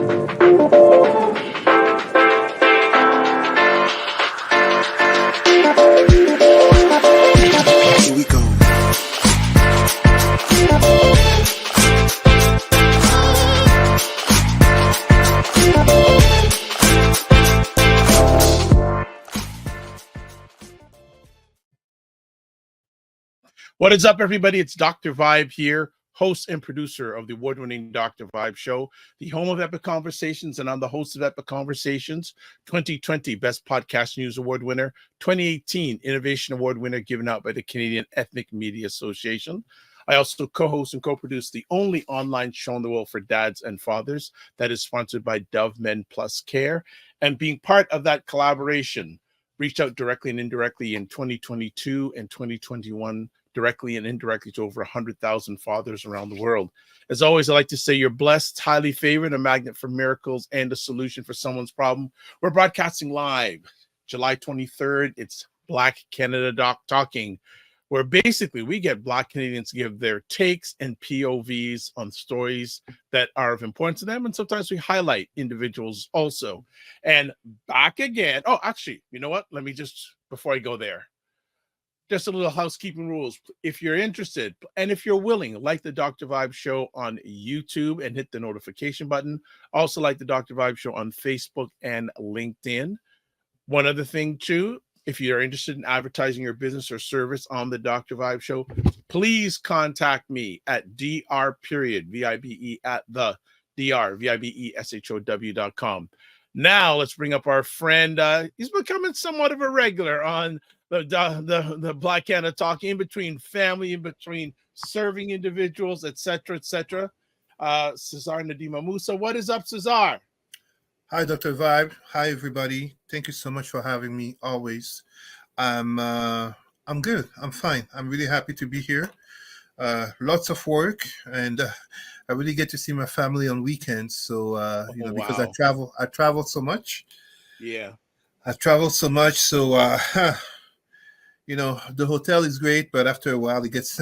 Here we go. What is up, everybody? It's Dr. Vibe here, host and producer of the award-winning Dr. Vibe Show, the home of Epic Conversations, and I'm the host of Epic Conversations, 2020 Best Podcast News Award winner, 2018 Innovation Award winner given out by the Canadian Ethnic Media Association. I also co-host and co-produce the only online show in the world for dads and fathers that is sponsored by Dove Men Plus Care. And being part of that collaboration, reached out directly and indirectly in 2022 and 2021, directly and indirectly to over 100,000 fathers around the world. As always, I like to say you're blessed, highly favored, a magnet for miracles, and a solution for someone's problem. We're broadcasting live July 23rd. It's Black Canada Doc Talking, where basically we get Black Canadians to give their takes and POVs on stories that are of importance to them. And sometimes we highlight individuals also. And back again. Oh, actually, you know what? Let me just, before I go there, just a little housekeeping rules. If you're interested and if you're willing, like the Dr. Vibe Show on YouTube and hit the notification button. Also like the Dr. Vibe Show on Facebook and LinkedIn. One other thing too, if you're interested in advertising your business or service on the Dr. Vibe Show, please contact me at dr.vibe at the dr.vibeshow.com. Now let's bring up our friend. He's becoming somewhat of a regular on the Black Canada Talk, in between family, in between serving individuals, etc., etc. Cesar Ndema-Moussa. What is up, Cesar? Hi, Dr. Vibe. Hi, everybody. Thank you so much for having me. Always. I'm good. I'm fine. I'm really happy to be here. Lots of work, and I really get to see my family on weekends. So because I travel so much. Yeah, I travel so much. So the hotel is great, but after a while, it gets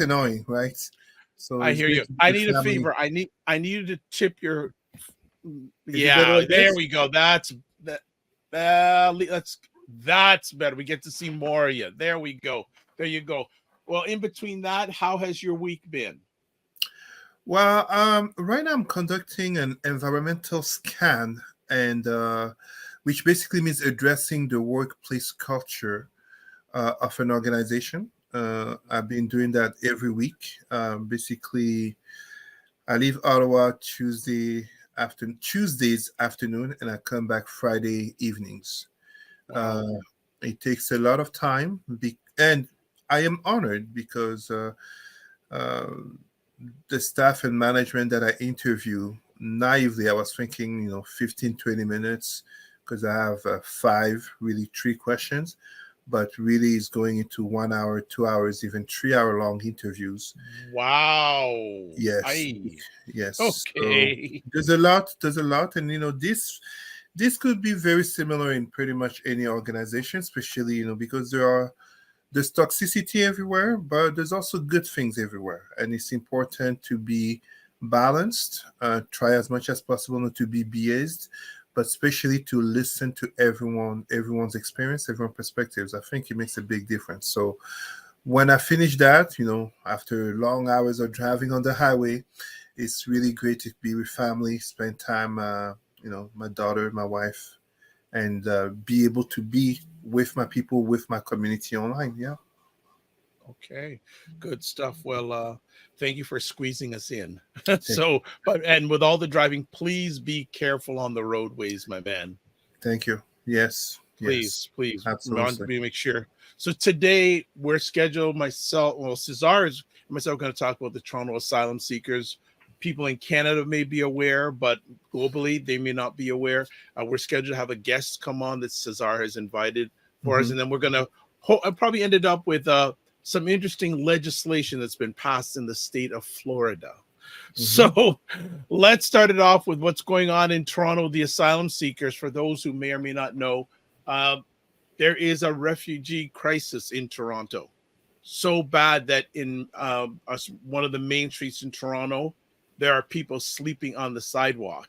annoying, right? So I hear you. I need a favor. I need you to tip your. Yeah, there we go. That's better. We get to see more of you. There we go. There you go. Well, in between that, how has your week been? Well, right now I'm conducting an environmental scan, and which basically means addressing the workplace culture of an organization. I've been doing that every week. Basically, I leave Ottawa Tuesdays afternoon, and I come back Friday evenings. Wow. It takes a lot of time, and I am honored because the staff and management that I interview, naively, I was thinking, 15, 20 minutes, because I have 3 questions, but really is going into 1 hour, 2 hours, even 3 hour long interviews. Wow. Yes. Yes. Okay. So there's a lot. And, this could be very similar in pretty much any organization, especially, because there's toxicity everywhere, but there's also good things everywhere. And it's important to be balanced, try as much as possible not to be biased, but especially to listen to everyone's experience, everyone's perspectives. I think it makes a big difference. So when I finish that, after long hours of driving on the highway, it's really great to be with family, spend time, my daughter, my wife, and be able to be with my people, with my community online. Yeah. Okay. Good stuff. Well, thank you for squeezing us in. And with all the driving, please be careful on the roadways, my man. Thank you. Yes. Please. Absolutely. Make sure. So today we're scheduled, Cesar and myself going to talk about the Toronto asylum seekers. People in Canada may be aware, but globally they may not be aware. We're scheduled to have a guest come on that Cesar has invited for us, and then we're going to probably ended up with some interesting legislation that's been passed in the state of Florida. So let's start it off with what's going on in Toronto, the asylum seekers. For those who may or may not know, there is a refugee crisis in Toronto. So bad that in one of the main streets in Toronto, there are people sleeping on the sidewalk.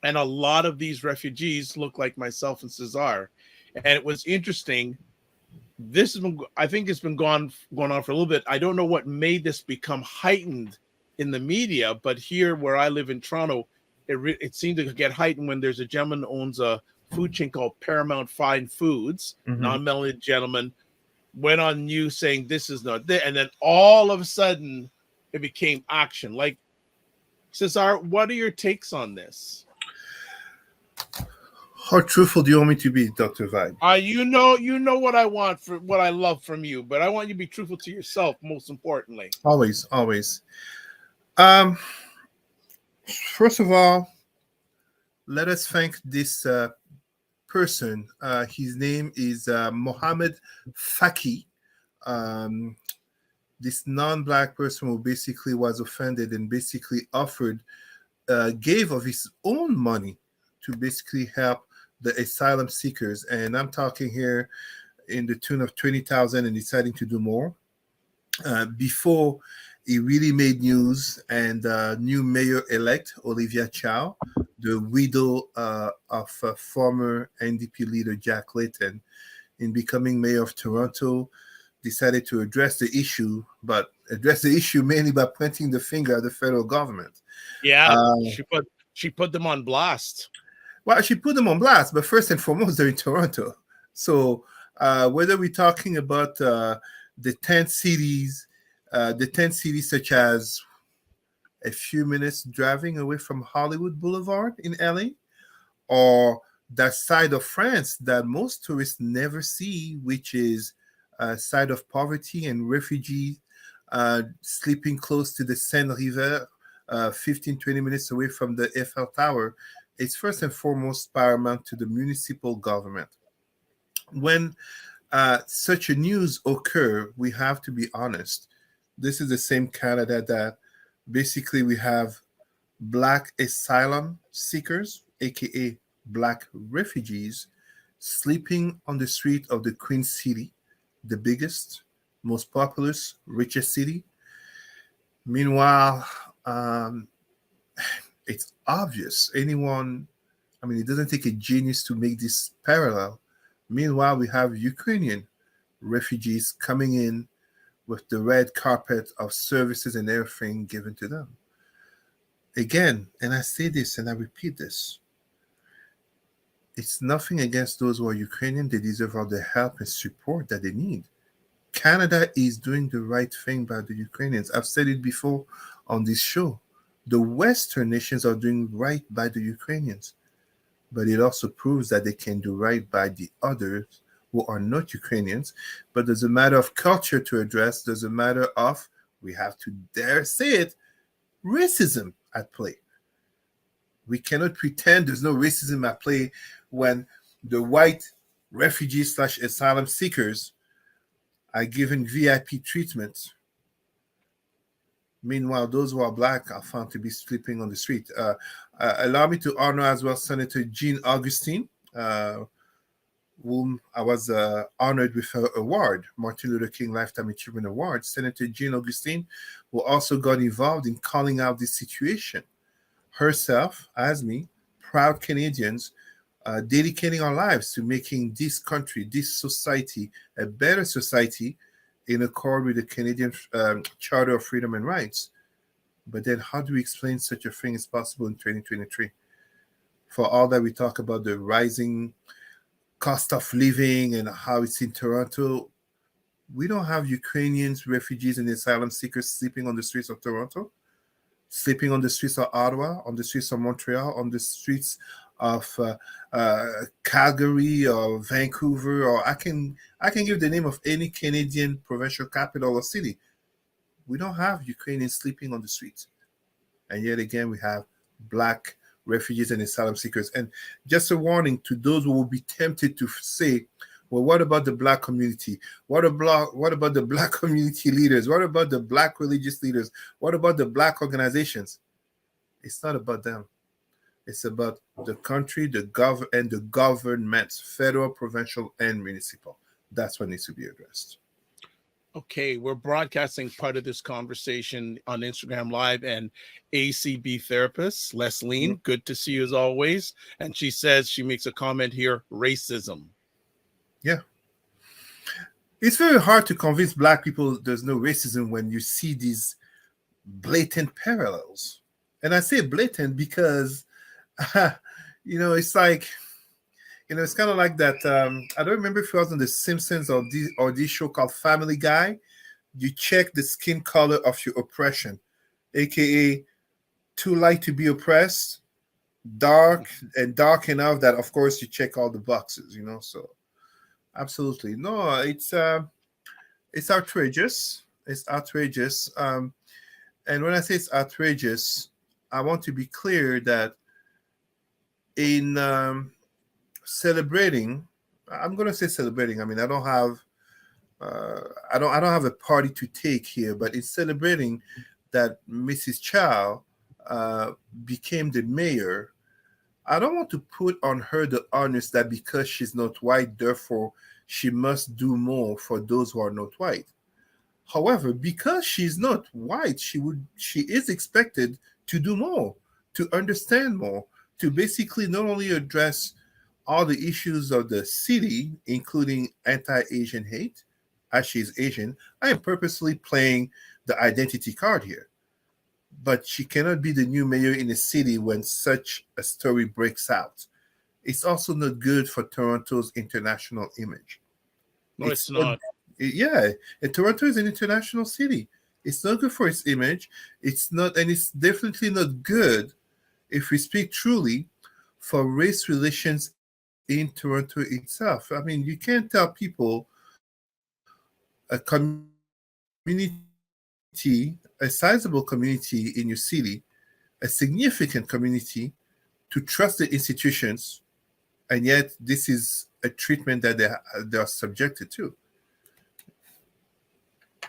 and a lot of these refugees look like myself and Cesar. And it was interesting. This has been, I think, it's been going on for a little bit. I don't know what made this become heightened in the media, but here where I live in Toronto, it seemed to get heightened when there's a gentleman who owns a food chain called Paramount Fine Foods, non-melanated gentleman, went on news saying this is not there, and then all of a sudden it became action. Like, Cesar, what are your takes on this? How truthful do you want me to be, Dr. Vibe? You know what I want, for what I love from you, but I want you to be truthful to yourself, most importantly. Always. First of all, let us thank this person. His name is Mohammed Faki. This non-black person who basically was offended and basically gave of his own money to basically help the asylum seekers. And I'm talking here in the tune of 20,000 and deciding to do more. Before he really made news, and new mayor-elect Olivia Chow, the widow of former NDP leader Jack Layton, in becoming mayor of Toronto, decided to address the issue, but address the issue mainly by pointing the finger at the federal government. Yeah, she put them on blast. Well, she put them on blast, but first and foremost, they're in Toronto. So whether we're talking about the 10 cities such as a few minutes driving away from Hollywood Boulevard in LA, or that side of France that most tourists never see, which is a side of poverty and refugees sleeping close to the Seine River, 15, 20 minutes away from the Eiffel Tower, it's first and foremost paramount to the municipal government. When such a news occur, we have to be honest. This is the same Canada that basically we have black asylum seekers, aka black refugees, sleeping on the street of the Queen City, the biggest, most populous, richest city. Meanwhile, it's obvious. It doesn't take a genius to make this parallel. Meanwhile, we have Ukrainian refugees coming in with the red carpet of services and everything given to them. Again, and I say this and I repeat this, it's nothing against those who are Ukrainian. They deserve all the help and support that they need. Canada is doing the right thing by the Ukrainians. I've said it before on this show. The Western nations are doing right by the Ukrainians, but it also proves that they can do right by the others who are not Ukrainians. But there's a matter of culture to address. There's a matter of, we have to dare say it, racism at play. We cannot pretend there's no racism at play when the white refugees / asylum seekers are given VIP treatment. Meanwhile, those who are black are found to be sleeping on the street. Allow me to honor as well Senator Jean Augustine, whom I was honored with her award, Martin Luther King Lifetime Achievement Award. Senator Jean Augustine, who also got involved in calling out this situation. Herself, as me, proud Canadians, dedicating our lives to making this country, this society, a better society in accord with the Canadian Charter of Freedom and Rights. But then how do we explain such a thing is possible in 2023? For all that we talk about the rising cost of living and how it's in Toronto, we don't have Ukrainians, refugees, and asylum seekers sleeping on the streets of Toronto, sleeping on the streets of Ottawa, on the streets of Montreal, on the streets of Calgary or Vancouver, or I can give the name of any Canadian provincial capital or city. We don't have Ukrainians sleeping on the streets. And yet again, we have black refugees and asylum seekers. And just a warning to those who will be tempted to say, well, what about the black community? What about the black community leaders? What about the black religious leaders? What about the black organizations? It's not about them. It's about the country, the governments, federal, provincial, and municipal. That's what needs to be addressed. Okay, we're broadcasting part of this conversation on Instagram Live and ACB therapist, Mm. Lesline. Good to see you as always. And she says, she makes a comment here, racism. Yeah. It's very hard to convince Black people there's no racism when you see these blatant parallels. And I say blatant because, it's like, it's kind of like that. I don't remember if it was on The Simpsons or this show called Family Guy. You check the skin color of your oppression, aka too light to be oppressed, dark and dark enough that, of course, you check all the boxes. So absolutely no, it's outrageous. It's outrageous. And when I say it's outrageous, I want to be clear that in celebrating, I'm going to say celebrating. I mean, I don't have a party to take here, but in celebrating that Mrs. Chow uh, became the mayor, I don't want to put on her the onus that because she's not white, therefore she must do more for those who are not white. However, because she's not white, she is expected to do more, to understand more, to basically not only address all the issues of the city, including anti-Asian hate, as she's Asian. I am purposely playing the identity card here. But she cannot be the new mayor in a city when such a story breaks out. It's also not good for Toronto's international image. No, It's it's not, not. yeah, and Toronto is an international city. It's not good for its image. It's not, and it's definitely not good if we speak truly for race relations in Toronto itself. I mean, you can't tell people a community, a sizable community in your city, a significant community, to trust the institutions, and yet this is a treatment that they are subjected to.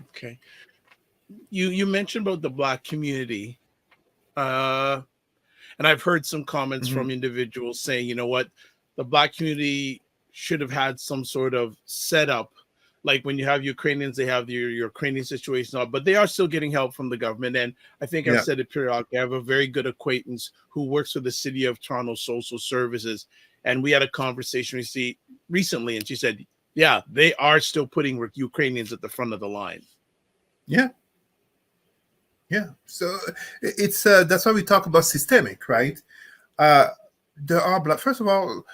Okay. You mentioned about the Black community. Uh, and I've heard some comments Mhm. from individuals saying, you know what, the Black community should have had some sort of setup. Like when you have Ukrainians, they have your Ukrainian situation, but they are still getting help from the government. And I think I've Yeah. said it periodically. I have a very good acquaintance who works for the City of Toronto Social Services. And we had a conversation recently, and she said, yeah, they are still putting Ukrainians at the front of the line. Yeah. Yeah. So it's that's why we talk about systemic, right? Uh, there are black. First of all,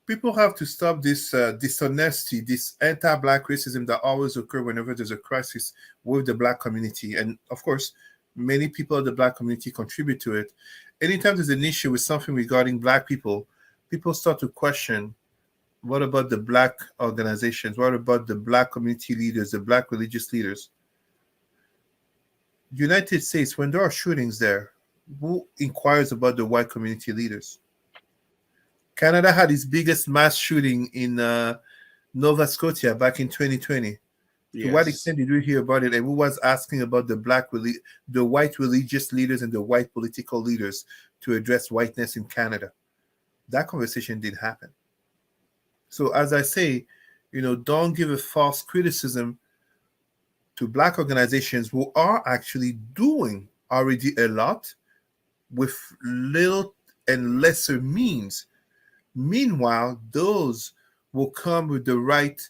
people have to stop this dishonesty, this anti-black racism that always occur whenever there's a crisis with the black community, and of course, many people of the black community contribute to it. Anytime there's an issue with something regarding black people start to question. What about the black organizations? What about the black community leaders, the black religious leaders? United States, when there are shootings there, who inquires about the white community leaders? Canada had its biggest mass shooting in Nova Scotia back in 2020. To what Yes. extent did we hear about it? And who was asking about the white religious leaders and the white political leaders to address whiteness in Canada? That conversation didn't happen. So as I say, don't give a false criticism to black organizations who are actually doing already a lot with little and lesser means. Meanwhile, those will come with the right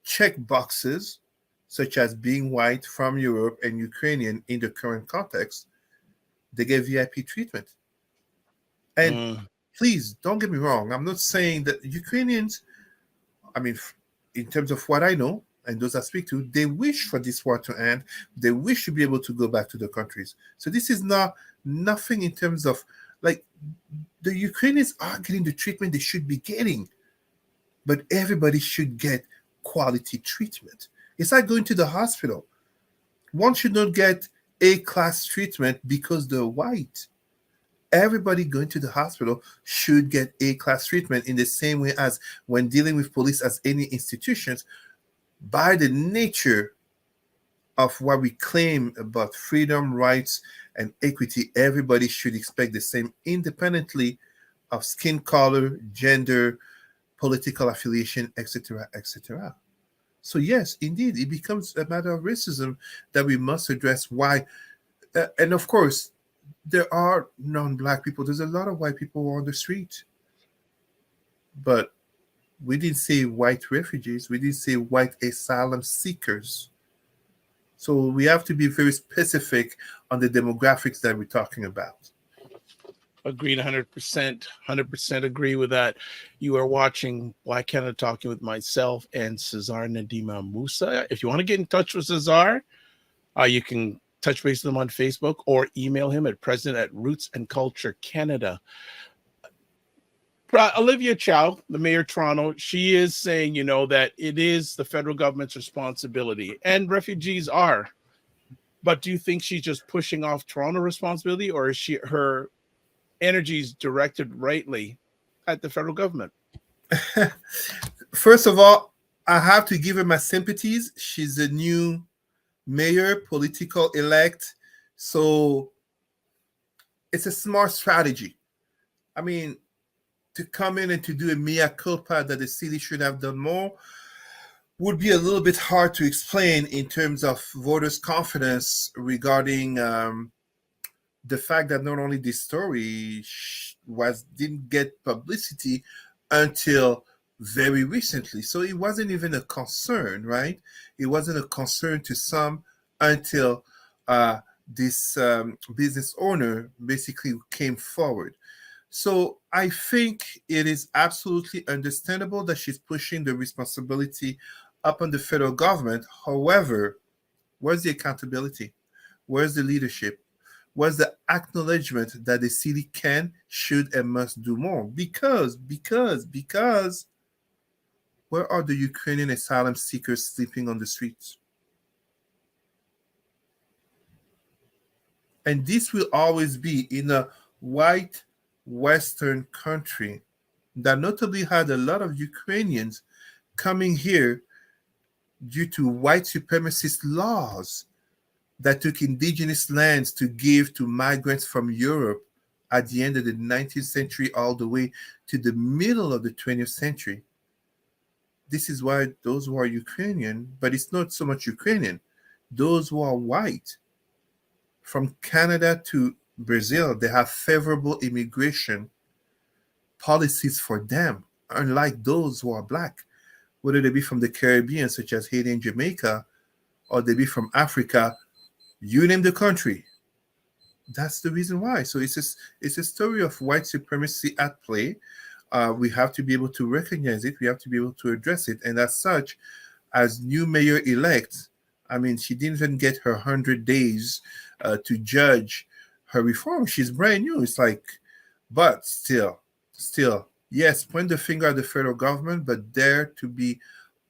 check boxes, such as being white from Europe and Ukrainian in the current context, they get VIP treatment. And Mm. please don't get me wrong, I'm not saying that Ukrainians, I mean, in terms of what I know and those I speak to, they wish for this war to end. They wish to be able to go back to their countries. So this is not nothing in terms of like the Ukrainians are getting the treatment they should be getting, but everybody should get quality treatment. It's like going to the hospital. One should not get A class treatment because they're white. Everybody going to the hospital should get A class treatment in the same way as when dealing with police as any institutions. By the nature of what we claim about freedom, rights, and equity, everybody should expect the same independently of skin color, gender, political affiliation, etc., etc. So yes, indeed, it becomes a matter of racism that we must address. Why? And of course, there are non-black people. There's a lot of white people on the street, but we didn't say white refugees. We didn't say white asylum seekers. So we have to be very specific on the demographics that we're talking about. Agreed 100%. 100% agree with that. You are watching Black Canada Talking with myself and Cesar Ndema-Moussa. If you want to get in touch with Cesar, you can touch base with him on Facebook or email him at president@rootsandculturecanada. Olivia Chow, the mayor of Toronto, she is saying, that it is the federal government's responsibility, and refugees are. But do you think she's just pushing off Toronto responsibility, or is her energies directed rightly at the federal government? First of all, I have to give her my sympathies. She's a new mayor, political elect. So it's a smart strategy. I mean, to come in and to do a mea culpa that the city should have done more would be a little bit hard to explain in terms of voters' confidence regarding the fact that not only this story didn't get publicity until very recently. So it wasn't even a concern, right? It wasn't a concern to some until this business owner basically came forward. So I think it is absolutely understandable that she's pushing the responsibility up on the federal government. However, where's the accountability? Where's the leadership? Where's the acknowledgement that the city can, should, and must do more? Because where are the Ukrainian asylum seekers sleeping on the streets? And this will always be in a white Western country that notably had a lot of Ukrainians coming here due to white supremacist laws that took indigenous lands to give to migrants from Europe at the end of the 19th century all the way to the middle of the 20th century. This is why those who are Ukrainian, but it's not so much Ukrainian, those who are white, from Canada to Brazil, they have favorable immigration policies for them, unlike those who are black, whether they be from the Caribbean, such as Haiti and Jamaica, or they be from Africa, you name the country. That's the reason why. So it's a story of white supremacy at play. We have to be able to recognize it. We have to be able to address it. And as such, as new mayor-elect, I mean, she didn't even get her 100 days to judge her reform. She's brand new. It's like, but still, yes, point the finger at the federal government, but dare to be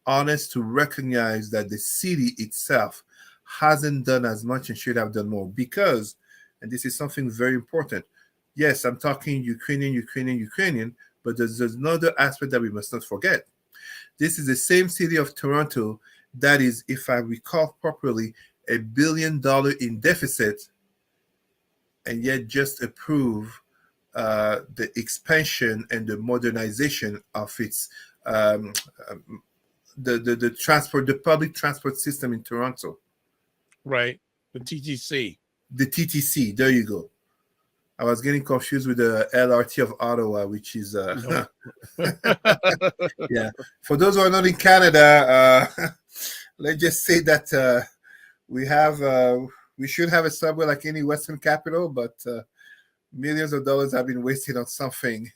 honest, to recognize that the city itself hasn't done as much and should have done more. Because, and this is something very important, yes, I'm talking Ukrainian, but there's another aspect that we must not forget. This is the same city of Toronto that is, if I recall properly, $1 billion in deficit, and yet just approve the expansion and the modernization of its the transport, the public transport system in Toronto. Right, the TTC. The TTC. There you go. I was getting confused with the LRT of Ottawa, which is No. yeah. For those who are not in Canada, let's just say that we should have a subway like any Western capital, but millions of dollars have been wasted on something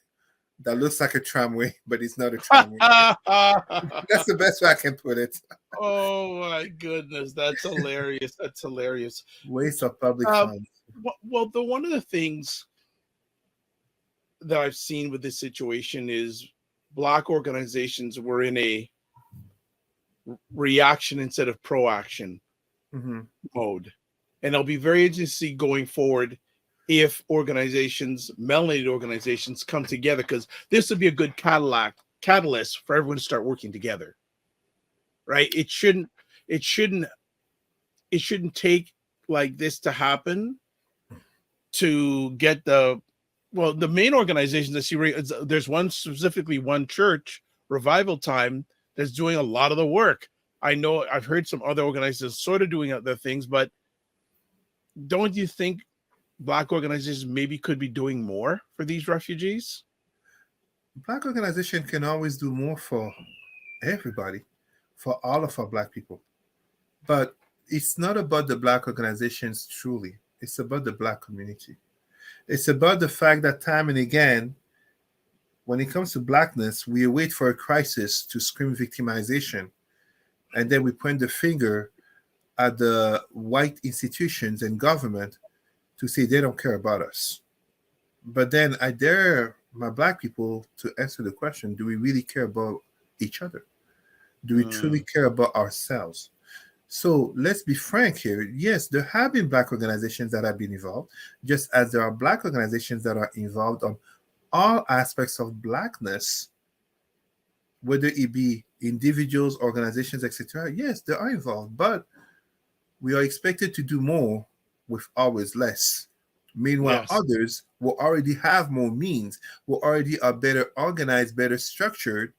that looks like a tramway, but it's not a tramway. That's the best way I can put it. Oh my goodness, that's hilarious. That's hilarious. Waste of public funds. Well, one of the things that I've seen with this situation is Black organizations were in a reaction instead of proaction mode. And it'll be very interesting to see going forward if organizations, melanated organizations, come together, because this would be a good catalyst for everyone to start working together. Right? It shouldn't take like this to happen to get the main organizations that there's one church, Revival Time, that's doing a lot of the work. I know I've heard some other organizations sort of doing other things, but don't you think Black organizations maybe could be doing more for these refugees? Black organization can always do more for everybody, for all of our Black people. But it's not about the Black organizations truly. It's about the Black community. It's about the fact that time and again, when it comes to Blackness, we wait for a crisis to scream victimization. And then we point the finger at the white institutions and government to say they don't care about us. But then I dare my Black people to answer the question, do we really care about each other? Do we truly care about ourselves? So let's be frank here. Yes, there have been Black organizations that have been involved, just as there are Black organizations that are involved on all aspects of Blackness, whether it be individuals, organizations, etc. Yes, they are involved, but we are expected to do more with always less. Meanwhile, Yes. others will already have more means, will already are better organized, better structured,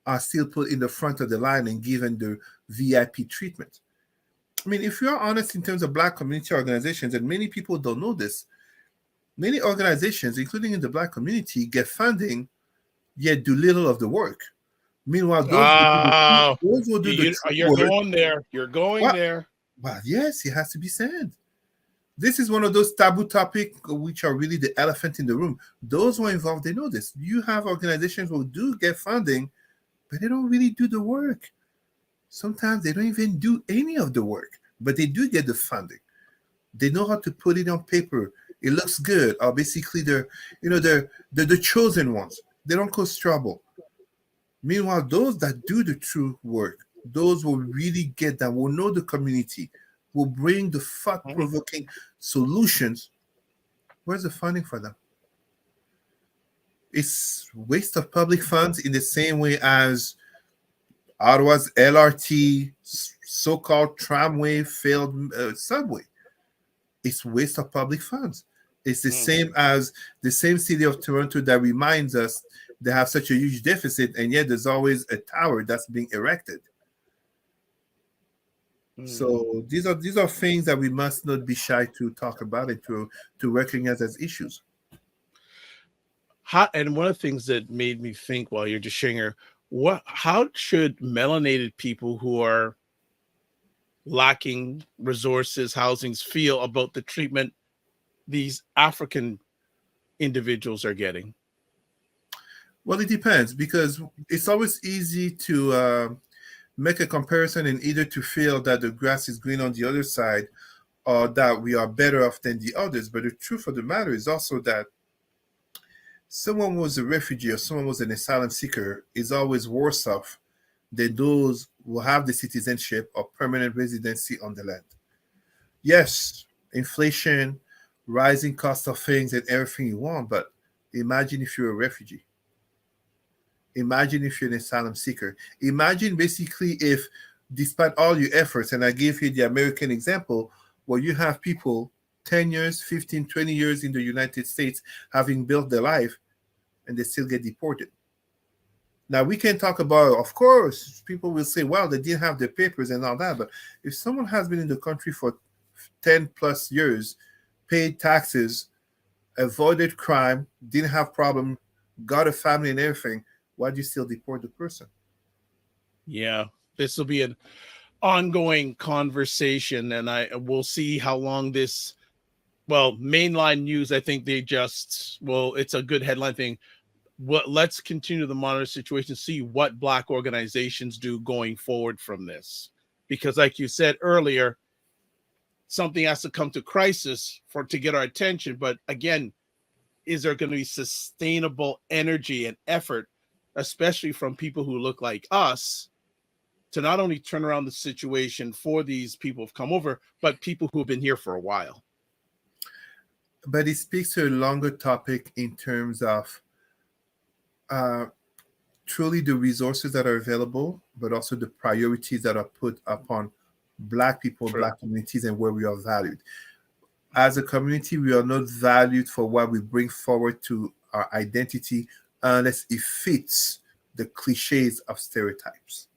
are still put in the front of the line and given the VIP treatment. I mean, if you're honest in terms of Black community organizations, and many people don't know this, many organizations, including in the Black community, get funding yet do little of the work. Meanwhile, Oh, those will do the you're true work. going there. You're going What? there. Well, yes, it has to be said. This is one of those taboo topics which are really the elephant in the room. Those who are involved, they know this. You have organizations who do get funding, but they don't really do the work. Sometimes they don't even do any of the work, but they do get the funding. They know how to put it on paper. It looks good. Or basically, they're the chosen ones. They don't cause trouble. Meanwhile, those that do the true work, those will really get that, will know the community, will bring the thought-provoking solutions. Where's the funding for them? It's waste of public funds in the same way as Ottawa's LRT, so-called tramway, failed subway. It's waste of public funds. It's the same as the same city of Toronto that reminds us they have such a huge deficit, and yet there's always a tower that's being erected. So these are things that we must not be shy to talk about and to recognize as issues. And one of the things that made me think while you're just sharing here, how should melanated people who are lacking resources, housings feel about the treatment these African individuals are getting? Well, it depends, because it's always easy to make a comparison and either to feel that the grass is green on the other side or that we are better off than the others. But the truth of the matter is also that someone who was a refugee or someone who was an asylum seeker is always worse off than those who have the citizenship or permanent residency on the land. Yes, inflation, rising cost of things, and everything you want, but imagine if you're a refugee. Imagine if you're an asylum seeker. Imagine basically if, despite all your efforts, and I gave you the American example, where you have people 10 years, 15, 20 years in the United States having built their life, and they still get deported. Now, we can talk about, of course, people will say, well, they didn't have their papers and all that. But if someone has been in the country for 10 plus years, paid taxes, avoided crime, didn't have problem, got a family and everything, why do you still deport the person? Yeah, this will be an ongoing conversation, and we'll see how long this. Well, mainline news, I think it's a good headline thing. Let's continue to monitor the situation, see what Black organizations do going forward from this, because, like you said earlier, something has to come to crisis to get our attention. But again, is there going to be sustainable energy and effort, especially from people who look like us, to not only turn around the situation for these people who've come over, but people who have been here for a while? But it speaks to a longer topic in terms of truly the resources that are available, but also the priorities that are put upon Black people, True. Black communities, and where we are valued. As a community, we are not valued for what we bring forward to our identity unless it fits the cliches of stereotypes.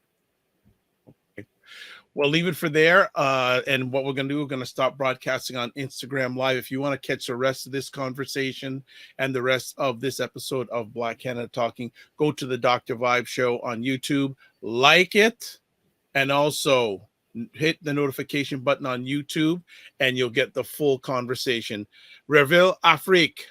we'll leave it for there. And what we're going to do, we're going to stop broadcasting on Instagram Live. If you want to catch the rest of this conversation and the rest of this episode of Black Canada Talking, go to the Dr. Vibe Show on YouTube, like it, and also hit the notification button on YouTube, and you'll get the full conversation. Reville Afrique,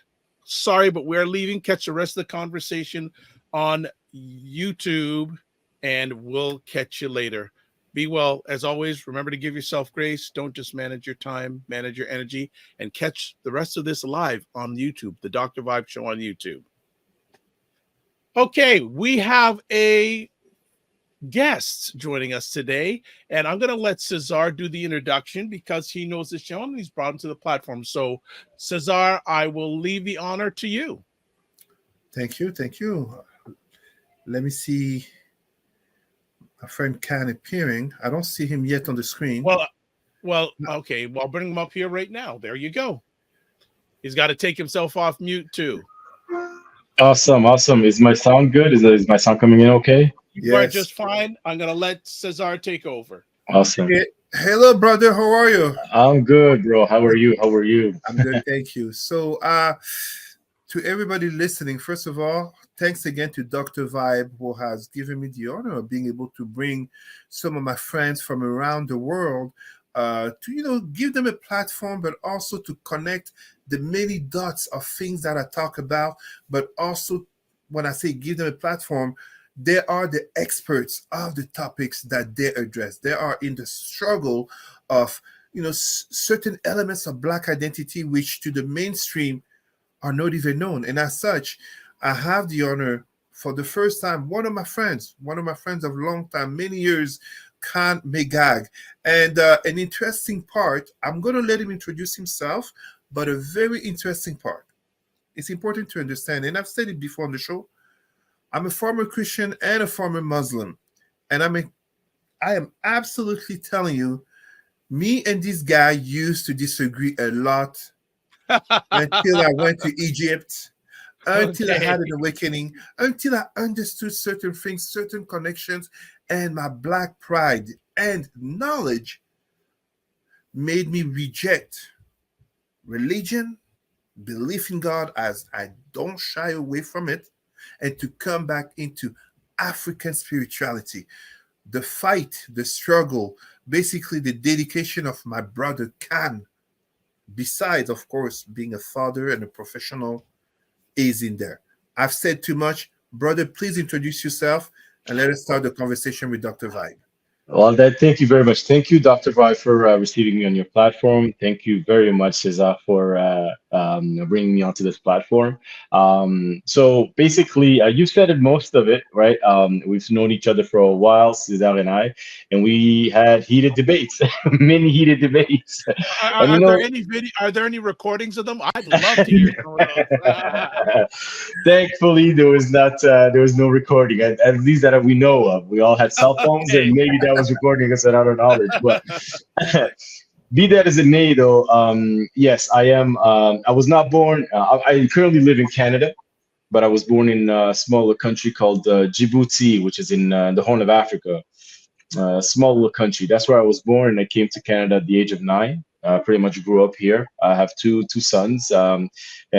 sorry, but we're leaving. Catch the rest of the conversation on YouTube, and we'll catch you later. Be well. As always, remember to give yourself grace. Don't just manage your time, manage your energy, and catch the rest of this live on YouTube, the Dr. Vibe Show on YouTube. Okay, we have a guest joining us today, and I'm going to let Cesar do the introduction because he knows the show and he's brought him to the platform. So, Cesar, I will leave the honor to you. Thank you. Thank you. Let me see. My friend Can appearing. I don't see him yet on the screen. Well, okay. Well, I'll bring him up here right now. There you go. He's got to take himself off mute too. Awesome. Is my sound good? Is my sound coming in okay? You are just fine. I'm going to let Cesar take over. Awesome. Hello, brother. How are you? I'm good, bro. How are you? I'm good. Thank you. So, to everybody listening, first of all, thanks again to Dr. Vibe, who has given me the honor of being able to bring some of my friends from around the world to, give them a platform, but also to connect the many dots of things that I talk about. But also, when I say give them a platform, they are the experts of the topics that they address. They are in the struggle of, certain elements of Black identity, which to the mainstream are not even known. And as such, I have the honor for the first time, one of my friends of long time, many years, Can Meigag. And an interesting part, I'm going to let him introduce himself, but a very interesting part. It's important to understand, and I've said it before on the show, I'm a former Christian and a former Muslim. And I am absolutely telling you, me and this guy used to disagree a lot until I went to Egypt, until I had an awakening, until I understood certain things, certain connections, and my Black pride and knowledge made me reject religion, belief in God, as I don't shy away from it, and to come back into African spirituality. The fight, the struggle, basically the dedication of my brother Can, besides, of course, being a father and a professional, is in there. I've said too much. Brother, please introduce yourself and let us start the conversation with Dr. Vibe. Well, thank you very much. Thank you, Dr. Vibe, for receiving me on your platform. Thank you very much, Cesar, for bringing me onto this platform. So basically, you said most of it, right? We've known each other for a while, Cesar and I, and we had heated debates, many heated debates. Are there any recordings of them? I'd love to hear some. Thankfully, there was no recording, at least that we know of. We all had cell phones, and maybe that was recording us without our knowledge. But be that as it may, though, yes, I am. I was not born. I currently live in Canada, but I was born in a smaller country called Djibouti, which is in the Horn of Africa. Small little country. That's where I was born, and I came to Canada at the age of 9. Pretty much grew up here. I have two sons, and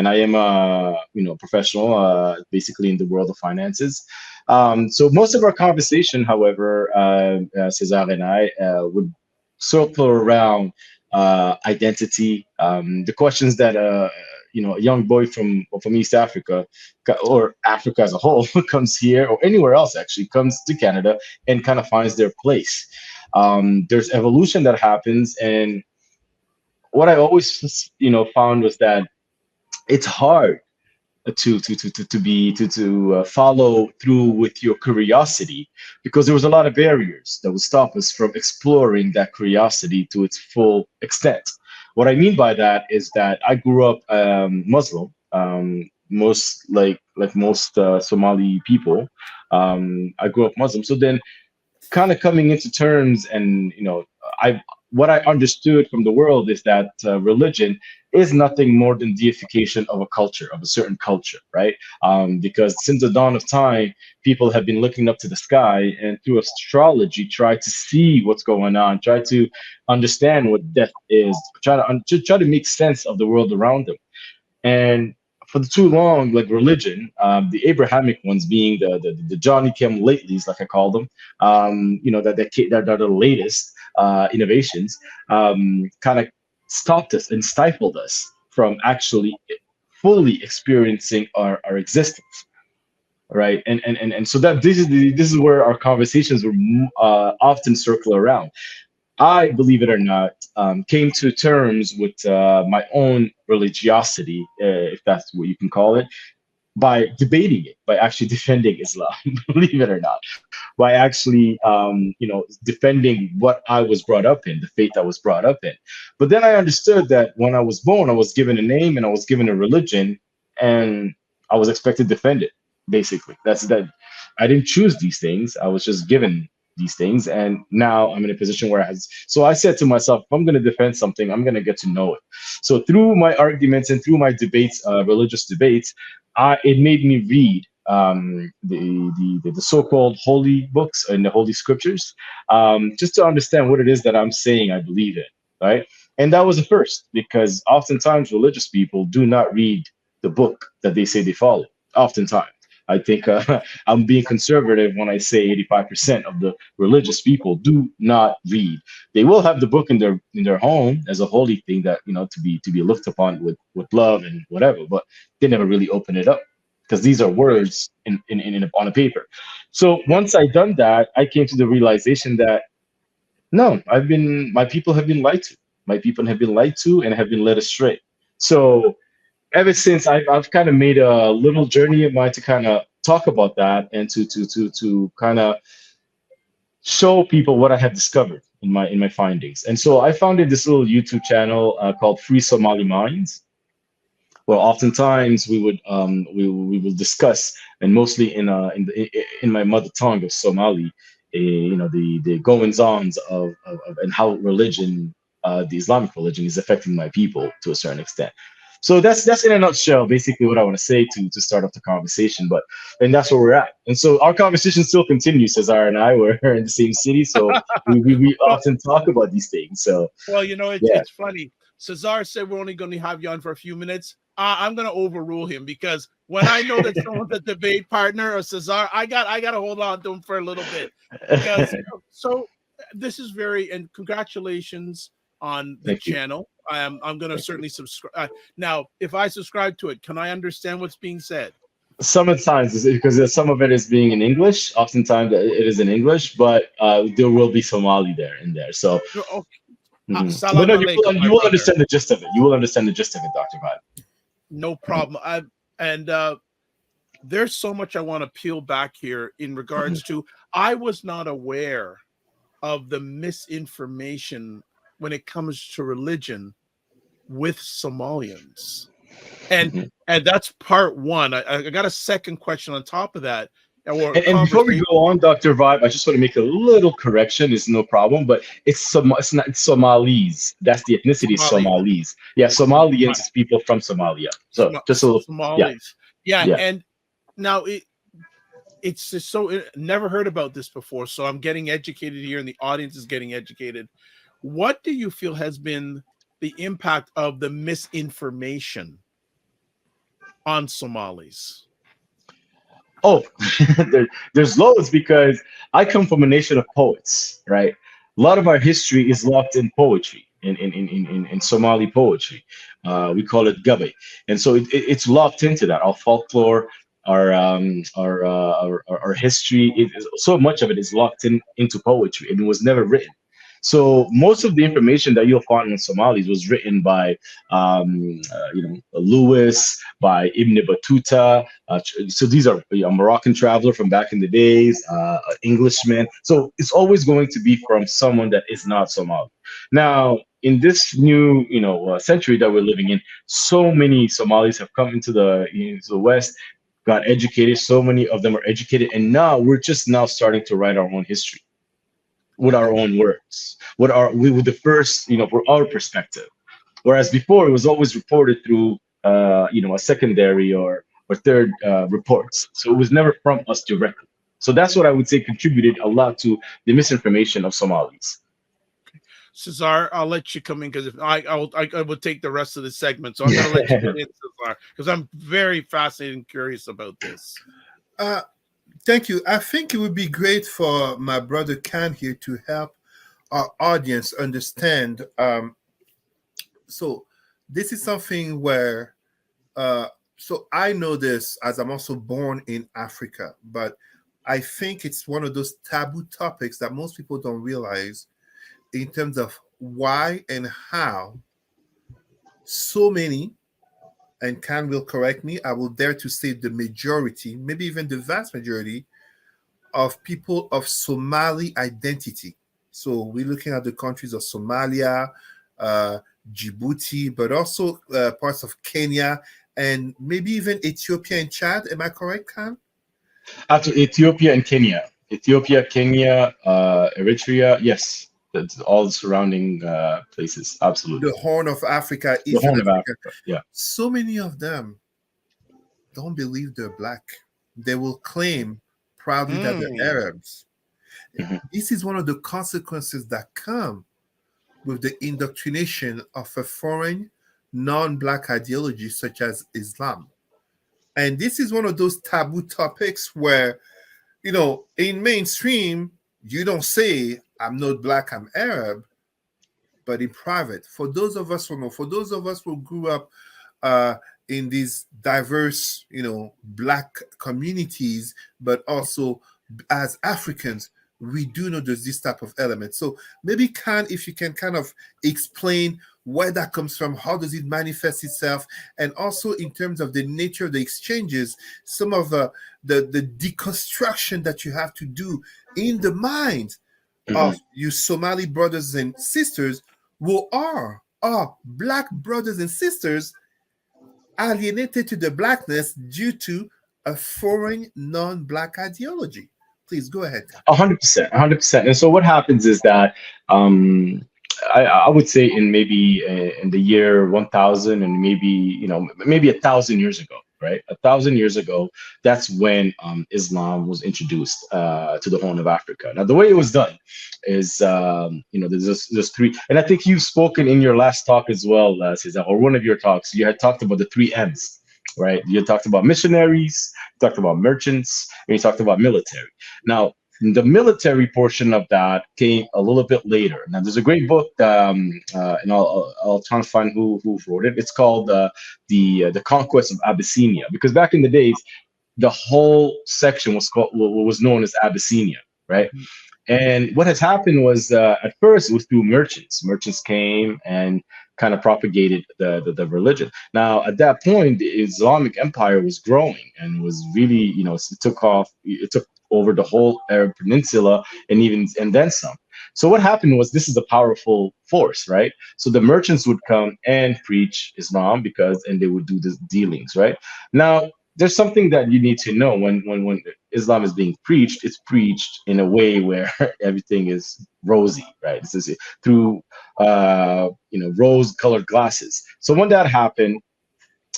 I am a professional, basically in the world of finances. So most of our conversation, however, Cesar and I would circle around identity, the questions that a young boy from East Africa or Africa as a whole comes here, or anywhere else actually comes to Canada and kind of finds their place. There's evolution that happens, and what I always found was that it's hard to follow through with your curiosity, because there was a lot of barriers that would stop us from exploring that curiosity to its full extent. What I mean by that is that I grew up Muslim, most like most Somali people. I grew up Muslim, so then kind of coming into terms, and I what I understood from the world is that religion is nothing more than deification of a culture, of a certain culture, right? Because since the dawn of time, people have been looking up to the sky and through astrology try to see what's going on, try to understand what death is, try to make sense of the world around them. And for too long, like religion, the Abrahamic ones being the Johnny Come Latelys, like I call them, that are the latest innovations, kind of stopped us and stifled us from actually fully experiencing our existence, right? And so that this is where our conversations were often circle around. I, believe it or not, came to terms with my own religiosity, if that's what you can call it, by debating it, by actually defending Islam, believe it or not, by actually, defending what I was brought up in, the faith I was brought up in. But then I understood that when I was born, I was given a name and I was given a religion, and I was expected to defend it. Basically, that's that. I didn't choose these things. I was just given these things, and now I'm in a position where so I said to myself, if I'm going to defend something, I'm going to get to know it. So through my arguments and through my debates, religious debates, it made me read the so-called holy books and the holy scriptures, just to understand what it is that I'm saying I believe in, right? And that was the first, because oftentimes religious people do not read the book that they say they follow. Oftentimes, I think I'm being conservative when I say 85% of the religious people do not read. They will have the book in their home as a holy thing that, to be looked upon with love and whatever, but they never really open it up, because these are words on a paper. So once I done that, I came to the realization that no, my people have been lied to. My people have been lied to and have been led astray. So ever since, I've kind of made a little journey of mine to kind of talk about that and to kind of show people what I have discovered in my findings. And so I founded this little YouTube channel called Free Somali Minds. Well, oftentimes we will discuss, and mostly in my mother tongue of Somali, the goings ons of and how religion, the Islamic religion, is affecting my people to a certain extent. So that's in a nutshell basically what I want to say to start off the conversation. And that's where we're at. And so our conversation still continues. Cesar and I, we're in the same city, so we Well, often talk about these things. So yeah. it's funny. Cesar said we're only going to have you on for a few minutes. I'm going to overrule him, because when I know that someone's a debate partner or Cesar, I got to hold on to him for a little bit, because so this is and congratulations on the Thank you. channel. I'm going to certainly subscribe. Now, if I subscribe to it, can I understand what's being said? Sometimes, because some of it is being in English. Oftentimes it is in English, but there will be Somali there. So, Okay. but Salam no, alaikum, you my will brother. understand the gist of it. You will understand the gist of it, Dr. Vibe. No problem. There's so much I want to peel back here in regards to, I was not aware of the misinformation when it comes to religion with Somalians. And that's part one. I got a second question on top of that. And before we go on, Dr. Vibe, I just want to make a little correction. It's no problem, but it's not, it's Somalis. That's the ethnicity, Somalis. Yeah, Somalians is people from Somalia. So just a little, Somalis. Yeah. Yeah. And now it's just so never heard about this before. So I'm getting educated here, and the audience is getting educated. What do you feel has been the impact of the misinformation on Somalis? Oh, there's loads, because I come from a nation of poets, right? A lot of our history is locked in poetry, in Somali poetry. We call it gabe, and so it's locked into that. Our folklore, our history, so much of it is locked into poetry, and it was never written. So most of the information that you'll find in Somalis was written by, Lewis, by Ibn Battuta. So these are a Moroccan traveler from back in the days, Englishman. So it's always going to be from someone that is not Somali. Now, in this new, century that we're living in, so many Somalis have come into the West, got educated. So many of them are educated, and now we're just now starting to write our own history. with our own words, with the first, for our perspective. Whereas before, it was always reported through, a secondary or third reports. So it was never from us directly. So that's what I would say contributed a lot to the misinformation of Somalis. Cesar, I'll let you come in because if I will take the rest of the segment. So I'm going to let you get in, Cesar, because I'm very fascinated and curious about this. Thank you. I think it would be great for my brother Khan here to help our audience understand. So this is something where, so I know this as I'm also born in Africa, but I think it's one of those taboo topics that most people don't realize in terms of why and how so many, and Khan will correct me, I will dare to say the majority, maybe even the vast majority of people of Somali identity. So we're looking at the countries of Somalia, Djibouti, but also parts of Kenya and maybe even Ethiopia and Chad. Am I correct, Khan? After Ethiopia and Kenya, Eritrea, yes, that's all the surrounding places. Absolutely, The Horn of Africa, the East Horn of Africa. Africa. Yeah. So many of them don't believe they're black. They will claim proudly that they're Arabs. Mhm. This is one of the consequences that come with the indoctrination of a foreign, non-black ideology such as Islam. And this is one of those taboo topics where, in mainstream, you don't say, I'm not black, I'm Arab, but in private. For those of us who grew up in these diverse, black communities, but also as Africans, we do know there's this type of element. So maybe if you can kind of explain where that comes from, how does it manifest itself, and also in terms of the nature of the exchanges, some of the deconstruction that you have to do in the mind of you Somali brothers and sisters who are black brothers and sisters alienated to the blackness due to a foreign non-black ideology. Please go ahead. 100%, 100%. And so what happens is that I would say in maybe in the year 1000 and maybe 1,000 years ago, right? 1,000 years ago, that's when Islam was introduced to the Horn of Africa. Now, the way it was done is, there's three, and I think you've spoken in your last talk as well, Cesar, or one of your talks. You had talked about the three M's, right? You talked about missionaries, you talked about merchants, and you talked about military. Now, the military portion of that came a little bit later. Now, there's a great book, and I'll try to find who wrote it. It's called the Conquest of Abyssinia, because back in the days, the whole section was called what was known as Abyssinia, right? And what has happened was at first it was through merchants. Merchants came and kind of propagated the religion. Now, at that point, the Islamic Empire was growing and was really, it took off. It took over the whole Arab Peninsula and then some. So what happened was this is a powerful force, right? So the merchants would come and preach Islam and they would do the dealings, right? Now, there's something that you need to know when Islam is being preached. It's preached in a way where everything is rosy, right? This is through rose-colored glasses. So when that happened,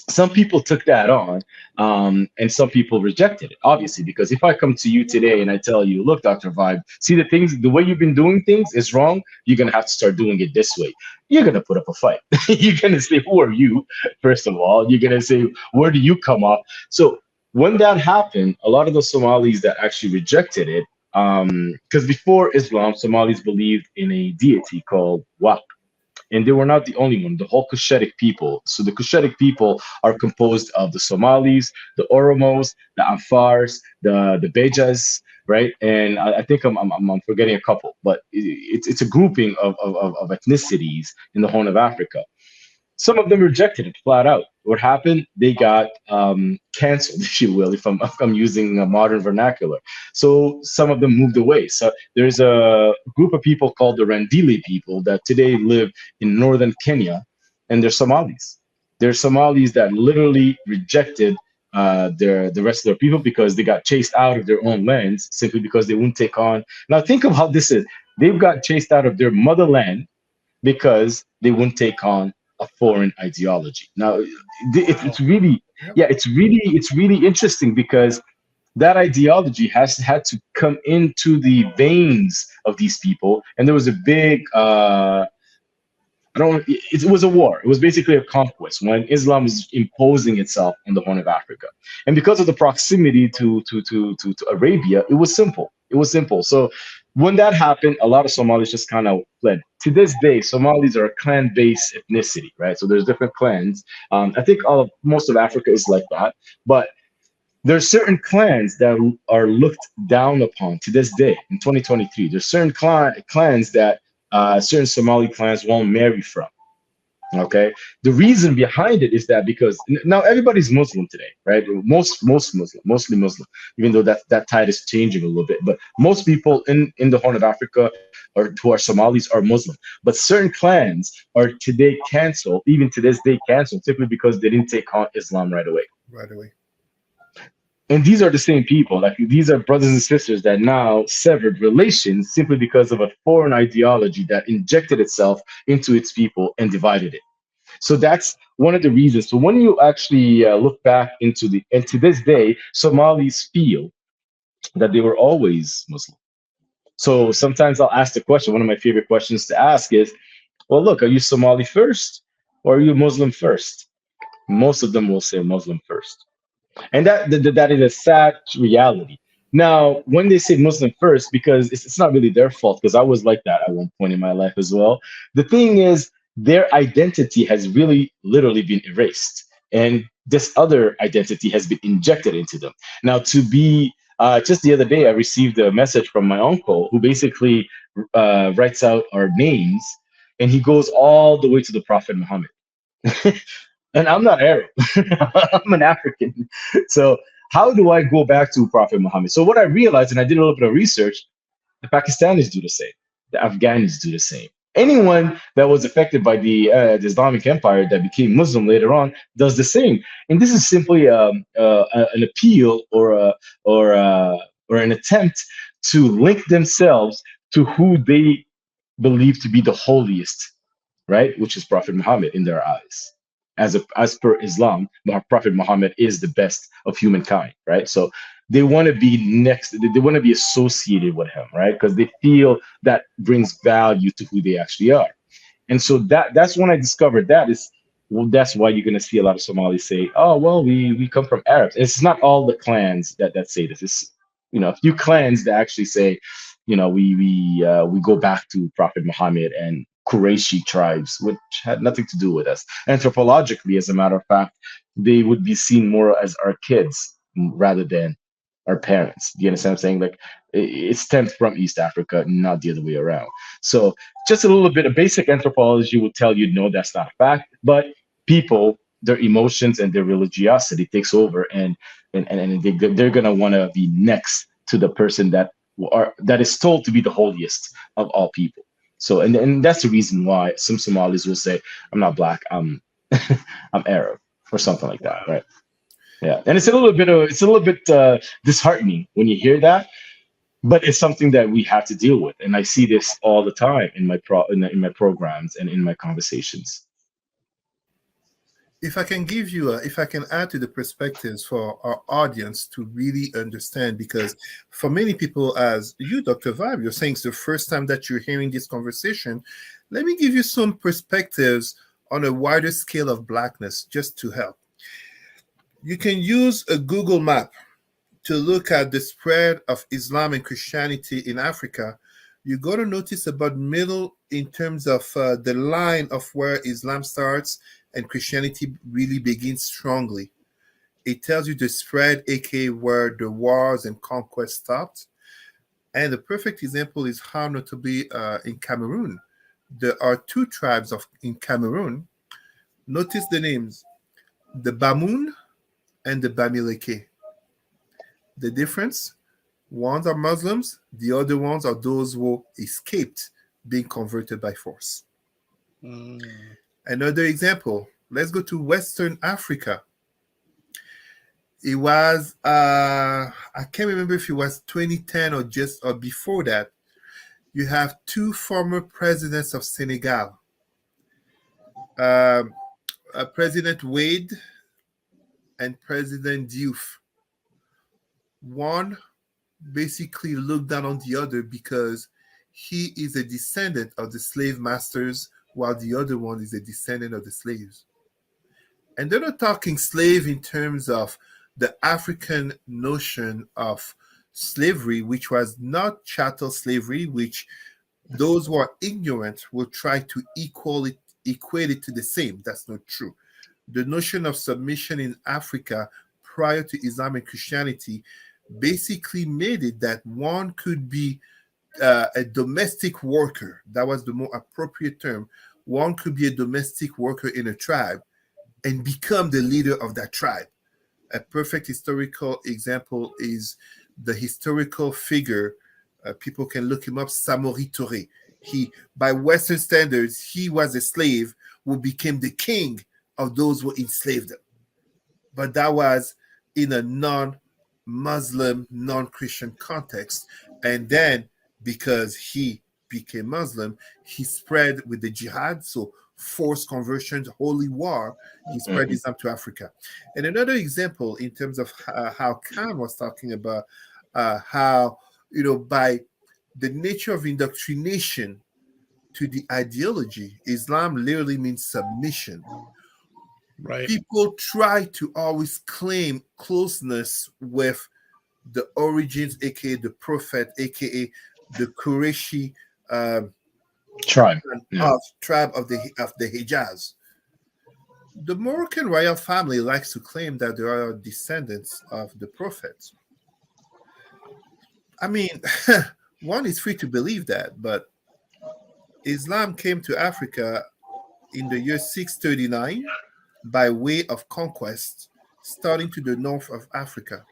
some people took that on, and some people rejected it, obviously, because if I come to you today and I tell you, look, Dr. Vibe, see the way you've been doing things is wrong, you're going to have to start doing it this way. You're going to put up a fight. You're going to say, who are you? First of all, you're going to say, where do you come off? So when that happened, a lot of the Somalis that actually rejected it, because before Islam, Somalis believed in a deity called Waq. And they were not the only one, the whole Cushitic people. So the Cushitic people are composed of the Somalis, the Oromos, the Afars, the Bejas, right? And I think I'm forgetting a couple, but it's a grouping of ethnicities in the Horn of Africa. Some of them rejected it flat out. What happened? They got canceled, if you will, if I'm using a modern vernacular. So some of them moved away. So there's a group of people called the Rendile people that today live in northern Kenya, and they're Somalis. They're Somalis that literally rejected the rest of their people because they got chased out of their own lands simply because they wouldn't take on. Now think of how this is. They've got chased out of their motherland because they wouldn't take on a foreign ideology. Now, it's really, Yep. yeah, it's really interesting because that ideology has had to come into the veins of these people, and there was a big I don't. It was a war. It was basically a conquest when Islam was imposing itself on the Horn of Africa, and because of the proximity to Arabia, it was simple. It was simple. So when that happened, a lot of Somalis just kind of fled. To this day, Somalis are a clan-based ethnicity, right? So there's different clans. I think most of Africa is like that, but there's certain clans that are looked down upon to this day in 2023. There's certain clans that certain Somali clans won't marry from. Okay, the reason behind it is that because now everybody's Muslim today, right? Most Muslim, mostly Muslim, even though that tide is changing a little bit. But most people in the Horn of Africa or who are Somalis are Muslim. But certain clans are today canceled, even to this day canceled, simply because they didn't take on Islam right away. Right away. And these are the same people. Like these are brothers and sisters that now severed relations simply because of a foreign ideology that injected itself into its people and divided it. So that's one of the reasons. So when you actually look back and to this day, Somalis feel that they were always Muslim. So sometimes I'll ask the question. One of my favorite questions to ask is, well, look, are you Somali first or are you Muslim first? Most of them will say Muslim first. And that is a sad reality. Now, when they say Muslim first, because it's not really their fault, because I was like that at one point in my life as well. The thing is, their identity has really literally been erased, and this other identity has been injected into them. Now, to be just the other day, I received a message from my uncle who basically writes out our names, and he goes all the way to the Prophet Muhammad. And I'm not Arab. I'm an African. So how do I go back to Prophet Muhammad? So what I realized, and I did a little bit of research, the Pakistanis do the same. The Afghanis do the same. Anyone that was affected by the Islamic Empire that became Muslim later on does the same. And this is simply an appeal or an attempt to link themselves to who they believe to be the holiest, right? Which is Prophet Muhammad in their eyes. As per Islam, Prophet Muhammad is the best of humankind, right? So they want to be next, they want to be associated with him, right? Because they feel that brings value to who they actually are. And so that's when I discovered that is, well, that's why you're going to see a lot of Somalis say, oh, well, we come from Arabs. It's not all the clans that say this. It's, a few clans that actually say, we go back to Prophet Muhammad and Qurayshi tribes, which had nothing to do with us. Anthropologically, as a matter of fact, they would be seen more as our kids rather than our parents. Do you understand what I'm saying? Like it stemmed from East Africa, not the other way around. So just a little bit of basic anthropology will tell you, no, that's not a fact. But people, their emotions and their religiosity takes over, and they're gonna want to be next to the person that is told to be the holiest of all people. So and that's the reason why some Somalis will say, I'm not black, I'm I'm Arab or something like that, right? Yeah, and it's a little bit disheartening when you hear that, but it's something that we have to deal with, and I see this all the time in in my programs and in my conversations. If I can give you, if I can add to the perspectives for our audience to really understand, because for many people, as you, Dr. Vibe, you're saying it's the first time that you're hearing this conversation. Let me give you some perspectives on a wider scale of blackness, just to help. You can use a Google map to look at the spread of Islam and Christianity in Africa. You're going to notice about middle in terms of the line of where Islam starts and Christianity really begins strongly. It tells you the spread, aka where the wars and conquest stopped. And the perfect example is how notably in Cameroon. There are two tribes in Cameroon. Notice the names, the Bamoun and the Bamileke. The difference? Ones are Muslims, the other ones are those who escaped being converted by force. Another example, let's go to Western Africa. It was, I can't remember if it was 2010 or before that. You have two former presidents of Senegal, President Wade and President Diouf. One basically looked down on the other because he is a descendant of the slave masters, while the other one is a descendant of the slaves. And they're not talking slave in terms of the African notion of slavery, which was not chattel slavery, which those who are ignorant will try to equate it to the same. That's not true. The notion of submission in Africa prior to Islam and Christianity basically made it that one could be a domestic worker. That was the more appropriate term. One could be a domestic worker in a tribe and become the leader of that tribe. A perfect historical example is the historical figure. People can look him up, Samori Touré. He, by Western standards, he was a slave who became the king of those who enslaved him. But that was in a non-Muslim, non-Christian context. And then because he became Muslim, he spread with the jihad, so forced conversions, holy war, he spread Islam to Africa. And another example in terms of how Khan was talking about how, by the nature of indoctrination to the ideology, Islam literally means submission. Right. People try to always claim closeness with the origins, aka the prophet, aka the Qurayshi tribe of the Hijaz. The Moroccan royal family likes to claim that they are descendants of the prophets. I mean, one is free to believe that, but Islam came to Africa in the year 639 by way of conquest, starting to the north of Africa.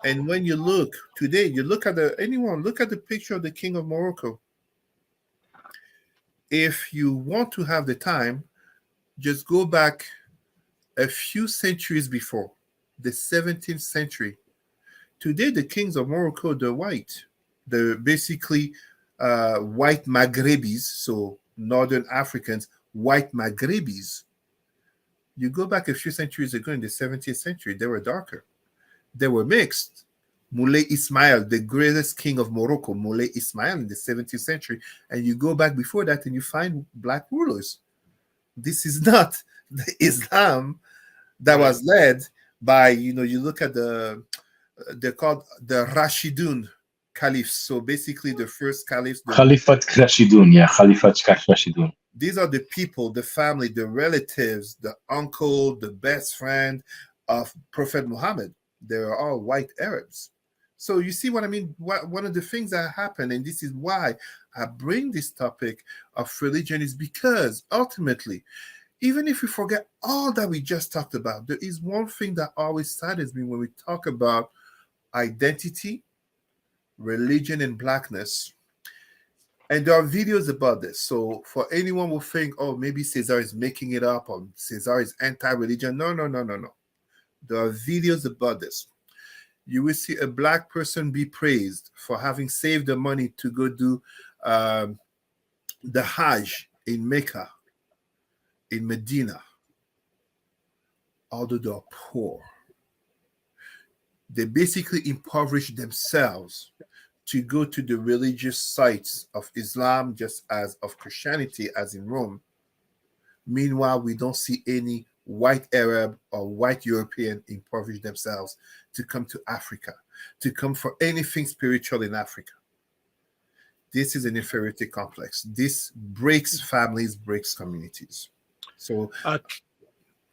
And when you look today, you look at the picture of the King of Morocco. If you want to have the time, just go back a few centuries before, the 17th century. Today, the kings of Morocco, they're white. They're basically white Maghrebis, so Northern Africans, white Maghrebis. You go back a few centuries ago in the 17th century, they were darker. They were mixed. Moulay Ismail, the greatest king of Morocco, Moulay Ismail in the 17th century, and you go back before that and you find black rulers. This is not the Islam that was led by, you look at they're called the Rashidun caliphs. So basically the first caliphs. Khalifat Rashidun, Khalifat Rashidun. These are the people, the family, the relatives, the uncle, the best friend of Prophet Muhammad. They are all white Arabs. So you see what I mean? One of the things that happened, and this is why I bring this topic of religion, is because ultimately, even if we forget all that we just talked about, there is one thing that always saddens me when we talk about identity, religion, and blackness. And there are videos about this. So for anyone who think, oh, maybe Cesar is making it up or Cesar is anti-religion. No. There are videos about this. You will see a black person be praised for having saved the money to go do the Hajj in Mecca, in Medina, although they are poor. They basically impoverish themselves to go to the religious sites of Islam, just as of Christianity, as in Rome. Meanwhile, we don't see any white Arab or white European impoverish themselves to come to Africa, to come for anything spiritual in Africa. This is an inferiority complex. This breaks families, breaks communities. So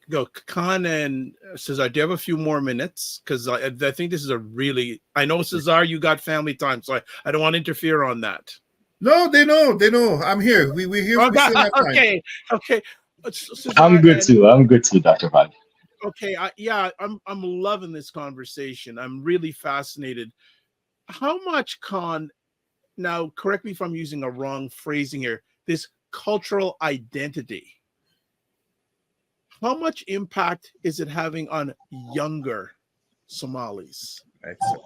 go Khan and Cesar, do you have a few more minutes? Because I think this is I know, Cesar, you got family time, so I don't want to interfere on that. No, they know. I'm here. We're here. Okay. Cesar, I'm good too, Dr. Vibe. Okay, I'm loving this conversation. I'm really fascinated. How much, Khan, now correct me if I'm using a wrong phrasing here, this cultural identity, how much impact is it having on younger Somalis? Excellent.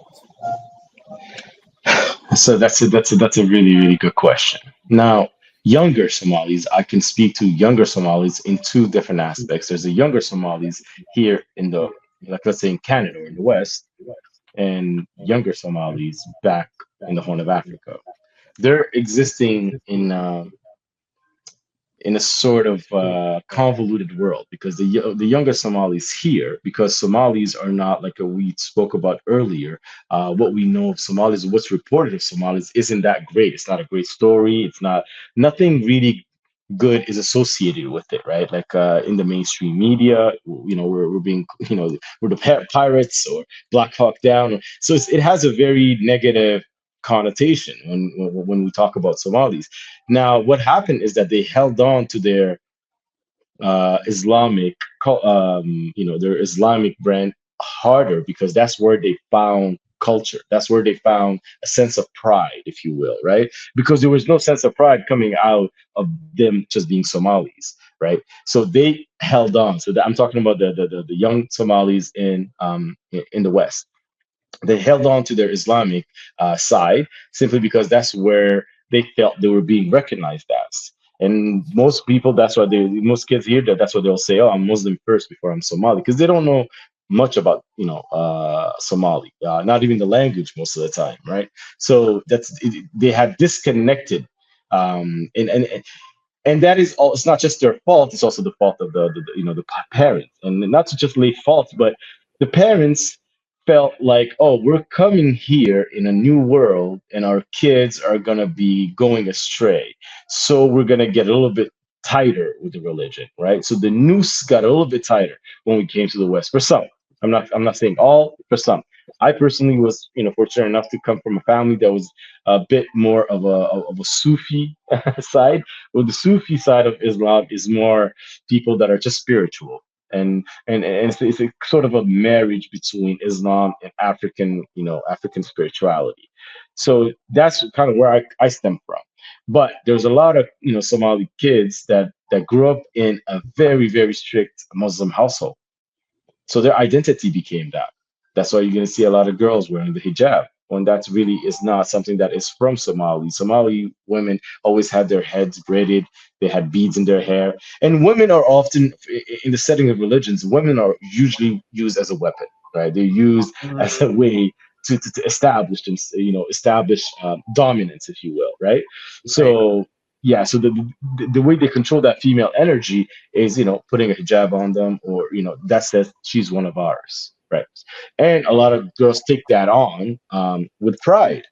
So that's a really really good question. Now, younger Somalis, I can speak to younger Somalis in two different aspects. There's a younger Somalis here in the, like, let's say in Canada or in the West, and younger Somalis back in the Horn of Africa. They're existing in a sort of convoluted world because the younger Somalis here, because Somalis are not like we spoke about earlier. What we know of Somalis, what's reported of Somalis, isn't that great. It's not a great story. It's not nothing really good is associated with it, right? Like in the mainstream media, we're being, we're the pirates or Black Hawk Down. So it has a very negative connotation when we talk about Somalis. Now, what happened is that they held on to their Islamic, their Islamic brand harder because that's where they found culture. That's where they found a sense of pride, if you will, right? Because there was no sense of pride coming out of them just being Somalis, right? So they held on. So I'm talking about the young Somalis in the West. They held on to their Islamic side simply because that's where they felt they were being recognized as. And most people, most kids here, that's what they'll say. Oh, I'm Muslim first before I'm Somali, because they don't know much about, Somali, not even the language most of the time, right? So they had disconnected, and that is all. It's not just their fault; it's also the fault of the parents, and not to just lay faults, but the parents felt like, oh, we're coming here in a new world, and our kids are gonna be going astray, so we're gonna get a little bit tighter with the religion, right? So the noose got a little bit tighter when we came to the West. For some, I'm not saying all. For some, I personally was, fortunate enough to come from a family that was a bit more of a Sufi side. Well, the Sufi side of Islam is more people that are just spiritual, and it's a sort of a marriage between Islam and African spirituality. So that's kind of where I stem from. But there's a lot of Somali kids that grew up in a very very strict Muslim household, so their identity became that. That's why you're going to see a lot of girls wearing the hijab when that really is not something that is from Somali. Somali women always had their heads braided, they had beads in their hair. And women are often, in the setting of religions, women are usually used as a weapon, right? They're used as a way to establish them, establish dominance, if you will, right? Right. So, yeah, so the way they control that female energy is, putting a hijab on them, or that says she's one of ours, right? And a lot of girls take that on with pride,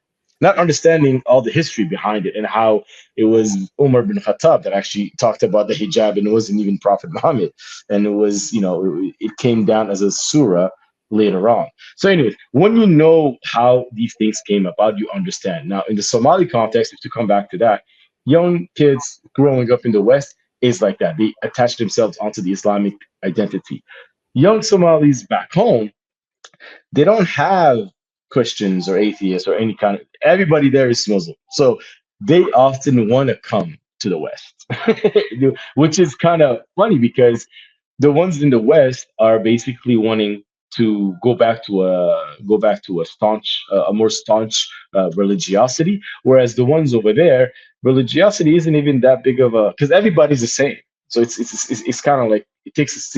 not understanding all the history behind it and how it was Umar bin Khattab that actually talked about the hijab, and it wasn't even Prophet Muhammad, and it was, it came down as a surah later on. So anyways, when you know how these things came about, you understand. Now in the Somali context, if to come back to that, young kids growing up in the West is like that. They attach themselves onto the Islamic identity. Young Somalis back home, they don't have Christians or atheists or any kind of, everybody there is Muslim. So they often want to come to the West, which is kind of funny because the ones in the West are basically wanting to go back to a more staunch religiosity, whereas the ones over there, religiosity isn't even that big of a, because everybody's the same. So it's kind of like it takes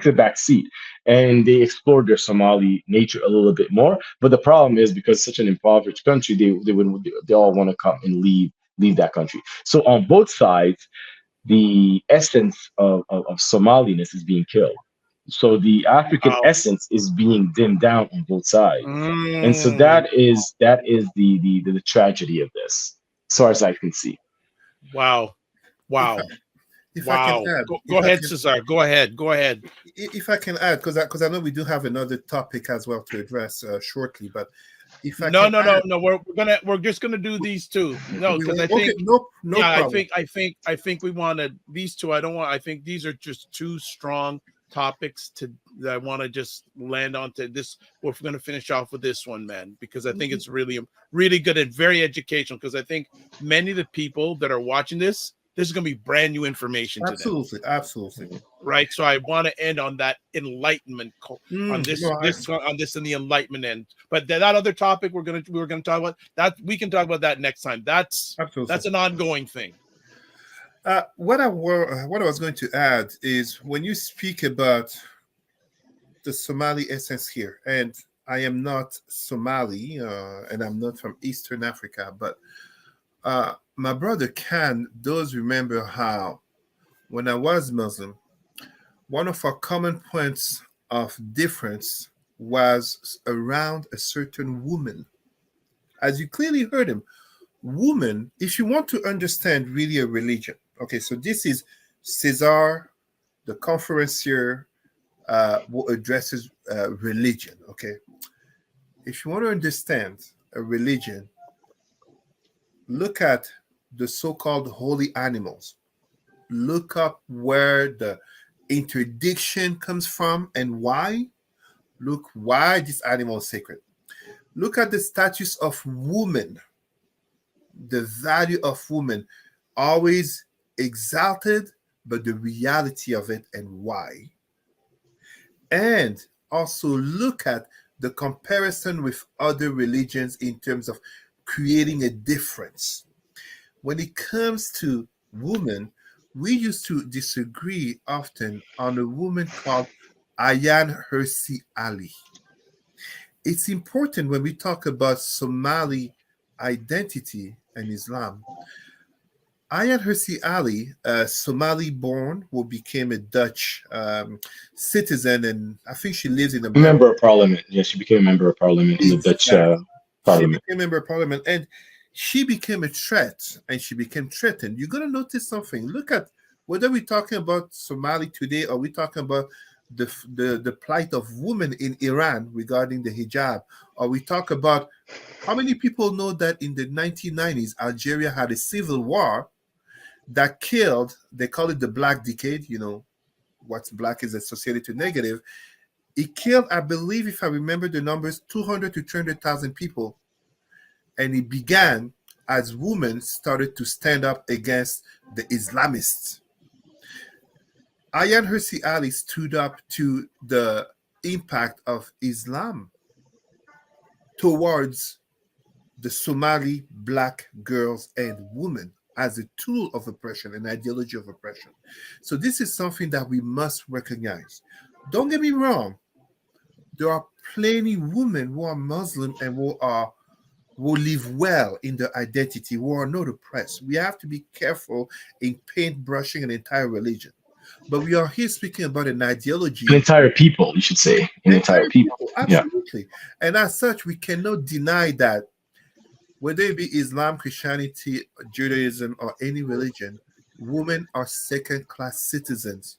a back seat, and they explore their Somali nature a little bit more. But the problem is because it's such an impoverished country, they all want to come and leave that country. So on both sides, the essence of Somaliness is being killed. So the African Wow. essence is being dimmed down on both sides. And so Mm, that is the tragedy of this, as far as I can see. wow. If I, Wow. if I can Wow. add, Go ahead, Cesar. Go ahead. Go ahead. if I can add, because I know we do have another topic as well to address shortly, but if I No, can no, no, add, no. We're just gonna do these two. No, because I okay, think, no yeah, problem. I think we wanted these two. I don't want. I think these are just two strong topics that I want to just land onto this. We're gonna finish off with this one, man, because I think it's really, really good and very educational. Because I think many of the people that are watching this this is going to be brand new information to them. Absolutely, absolutely. Right. So I want to end on that enlightenment on this Right. on this and the enlightenment end. But that other topic we were going to talk about that, we can talk about that next time. That's Absolutely. an ongoing thing. What I was going to add is when you speak about the Somali essence here, and I am not Somali, and I'm not from Eastern Africa, but my brother Khan does remember how when I was Muslim, one of our common points of difference was around a certain woman. As you clearly heard him, woman, if you want to understand really a religion, okay, so this is Cesar, the conferencier who addresses religion, okay? If you want to understand a religion, look at the so-called holy animals. Look up where the interdiction comes from and why. Look why this animal is sacred. Look at the status of woman, the value of woman, always exalted, but the reality of it and why. And also look at the comparison with other religions in terms of creating a difference. When it comes to women, we used to disagree often on a woman called Ayan Hirsi Ali. It's important when we talk about Somali identity and Islam. Ayan Hirsi Ali, Somali born, who became a Dutch citizen, and I think she lives in America. Member of Parliament. Yes, she became a member of Parliament in the Dutch She Parliament. became a member of Parliament, and she became a threat, and she became threatened. You're going to notice something. Look at whether we're talking about Somali today or we're talking about the plight of women in Iran regarding the hijab, or we talk about how many people know that in the 1990s, Algeria had a civil war that killed, they call it the Black Decade, you know, what's black is associated to negative. It killed, I believe, if I remember the numbers, 200 to 300,000 people. And it began as women started to stand up against the Islamists. Ayan Hirsi Ali stood up to the impact of Islam towards the Somali black girls and women as a tool of oppression, an ideology of oppression. So this is something that we must recognize. Don't get me wrong. There are plenty women who are Muslim and who live well in their identity, who are not oppressed. We have to be careful in paintbrushing an entire religion. But we are here speaking about an ideology. An entire people, you should say. An entire people. Absolutely. Yeah. And as such, we cannot deny that whether it be Islam, Christianity, Judaism, or any religion, women are second-class citizens.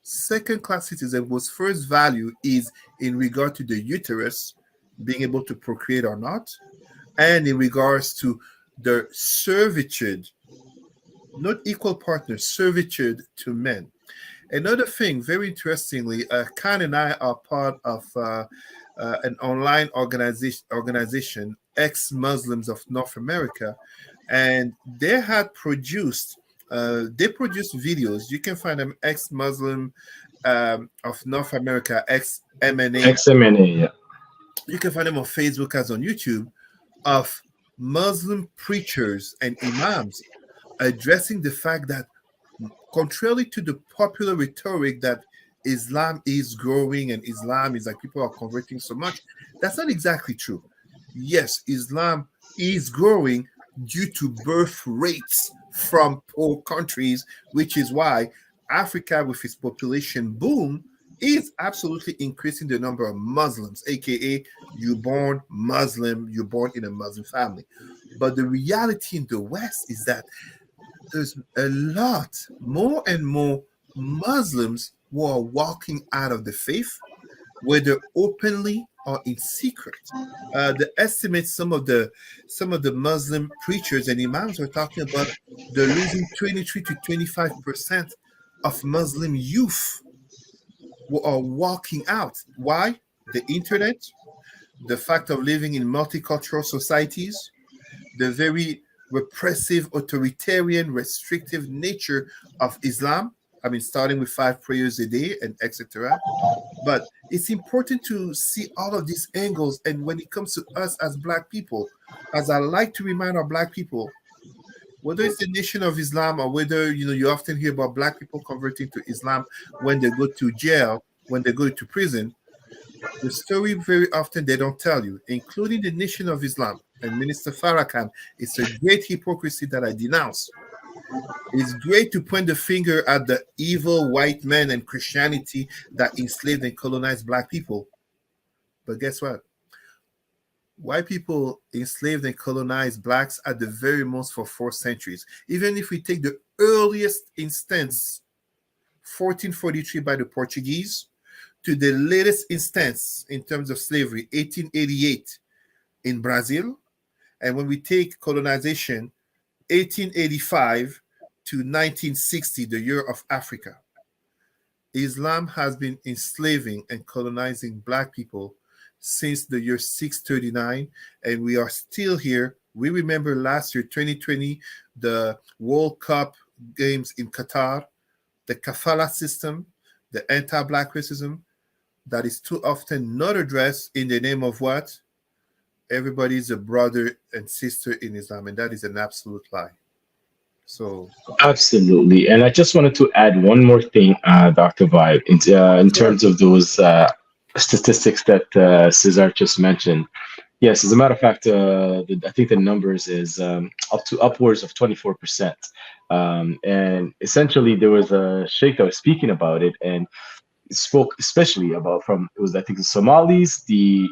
Second-class citizen whose first value is in regard to the uterus, being able to procreate or not, and in regards to the servitude, not equal partners, servitude to men. Another thing, very interestingly, Khan and I are part of an online organization, Ex-Muslims of North America, and they had produced videos. You can find them, Ex-Muslim of North America, XMNA. XMNA, yeah. You can find them on Facebook as on YouTube, of Muslim preachers and imams addressing the fact that, contrary to the popular rhetoric that Islam is growing and Islam is like people are converting so much, that's not exactly true. Yes, Islam is growing due to birth rates from poor countries, which is why Africa, with its population boom, is absolutely increasing the number of Muslims, aka you're born Muslim, you're born in a Muslim family. But the reality in the West is that there's a lot more and more Muslims who are walking out of the faith, whether openly or in secret. The estimates, some of the Muslim preachers and imams are talking about they're losing 23 to 25% of Muslim youth who are walking out. Why? The internet, the fact of living in multicultural societies, the very repressive, authoritarian, restrictive nature of Islam. I mean, starting with 5 prayers a day and etc. But it's important to see all of these angles. And when it comes to us as Black people, as I like to remind our Black people, whether it's the Nation of Islam or whether you often hear about Black people converting to Islam when they go to jail, when they go to prison, the story very often they don't tell you, including the Nation of Islam and Minister Farrakhan. It's a great hypocrisy that I denounce. It's great to point the finger at the evil white men and Christianity that enslaved and colonized Black people. But guess what? White people enslaved and colonized Blacks at the very most for 4 centuries. Even if we take the earliest instance, 1443 by the Portuguese, to the latest instance in terms of slavery, 1888 in Brazil. And when we take colonization, 1885 to 1960, the year of Africa, Islam has been enslaving and colonizing Black people since the year 639, and we are still here. We remember last year, 2020, the World Cup games in Qatar, the kafala system, the anti-Black racism that is too often not addressed in the name of what? Everybody's a brother and sister in Islam, and that is an absolute lie. So, Absolutely. And I just wanted to add one more thing, Dr. Vibe, in sure. terms of those statistics that Cesar just mentioned. Yes, as a matter of fact, I think the numbers is up to upwards of 24%. And essentially, there was a sheikh that was speaking about it and spoke especially about it was, I think, the Somalis, the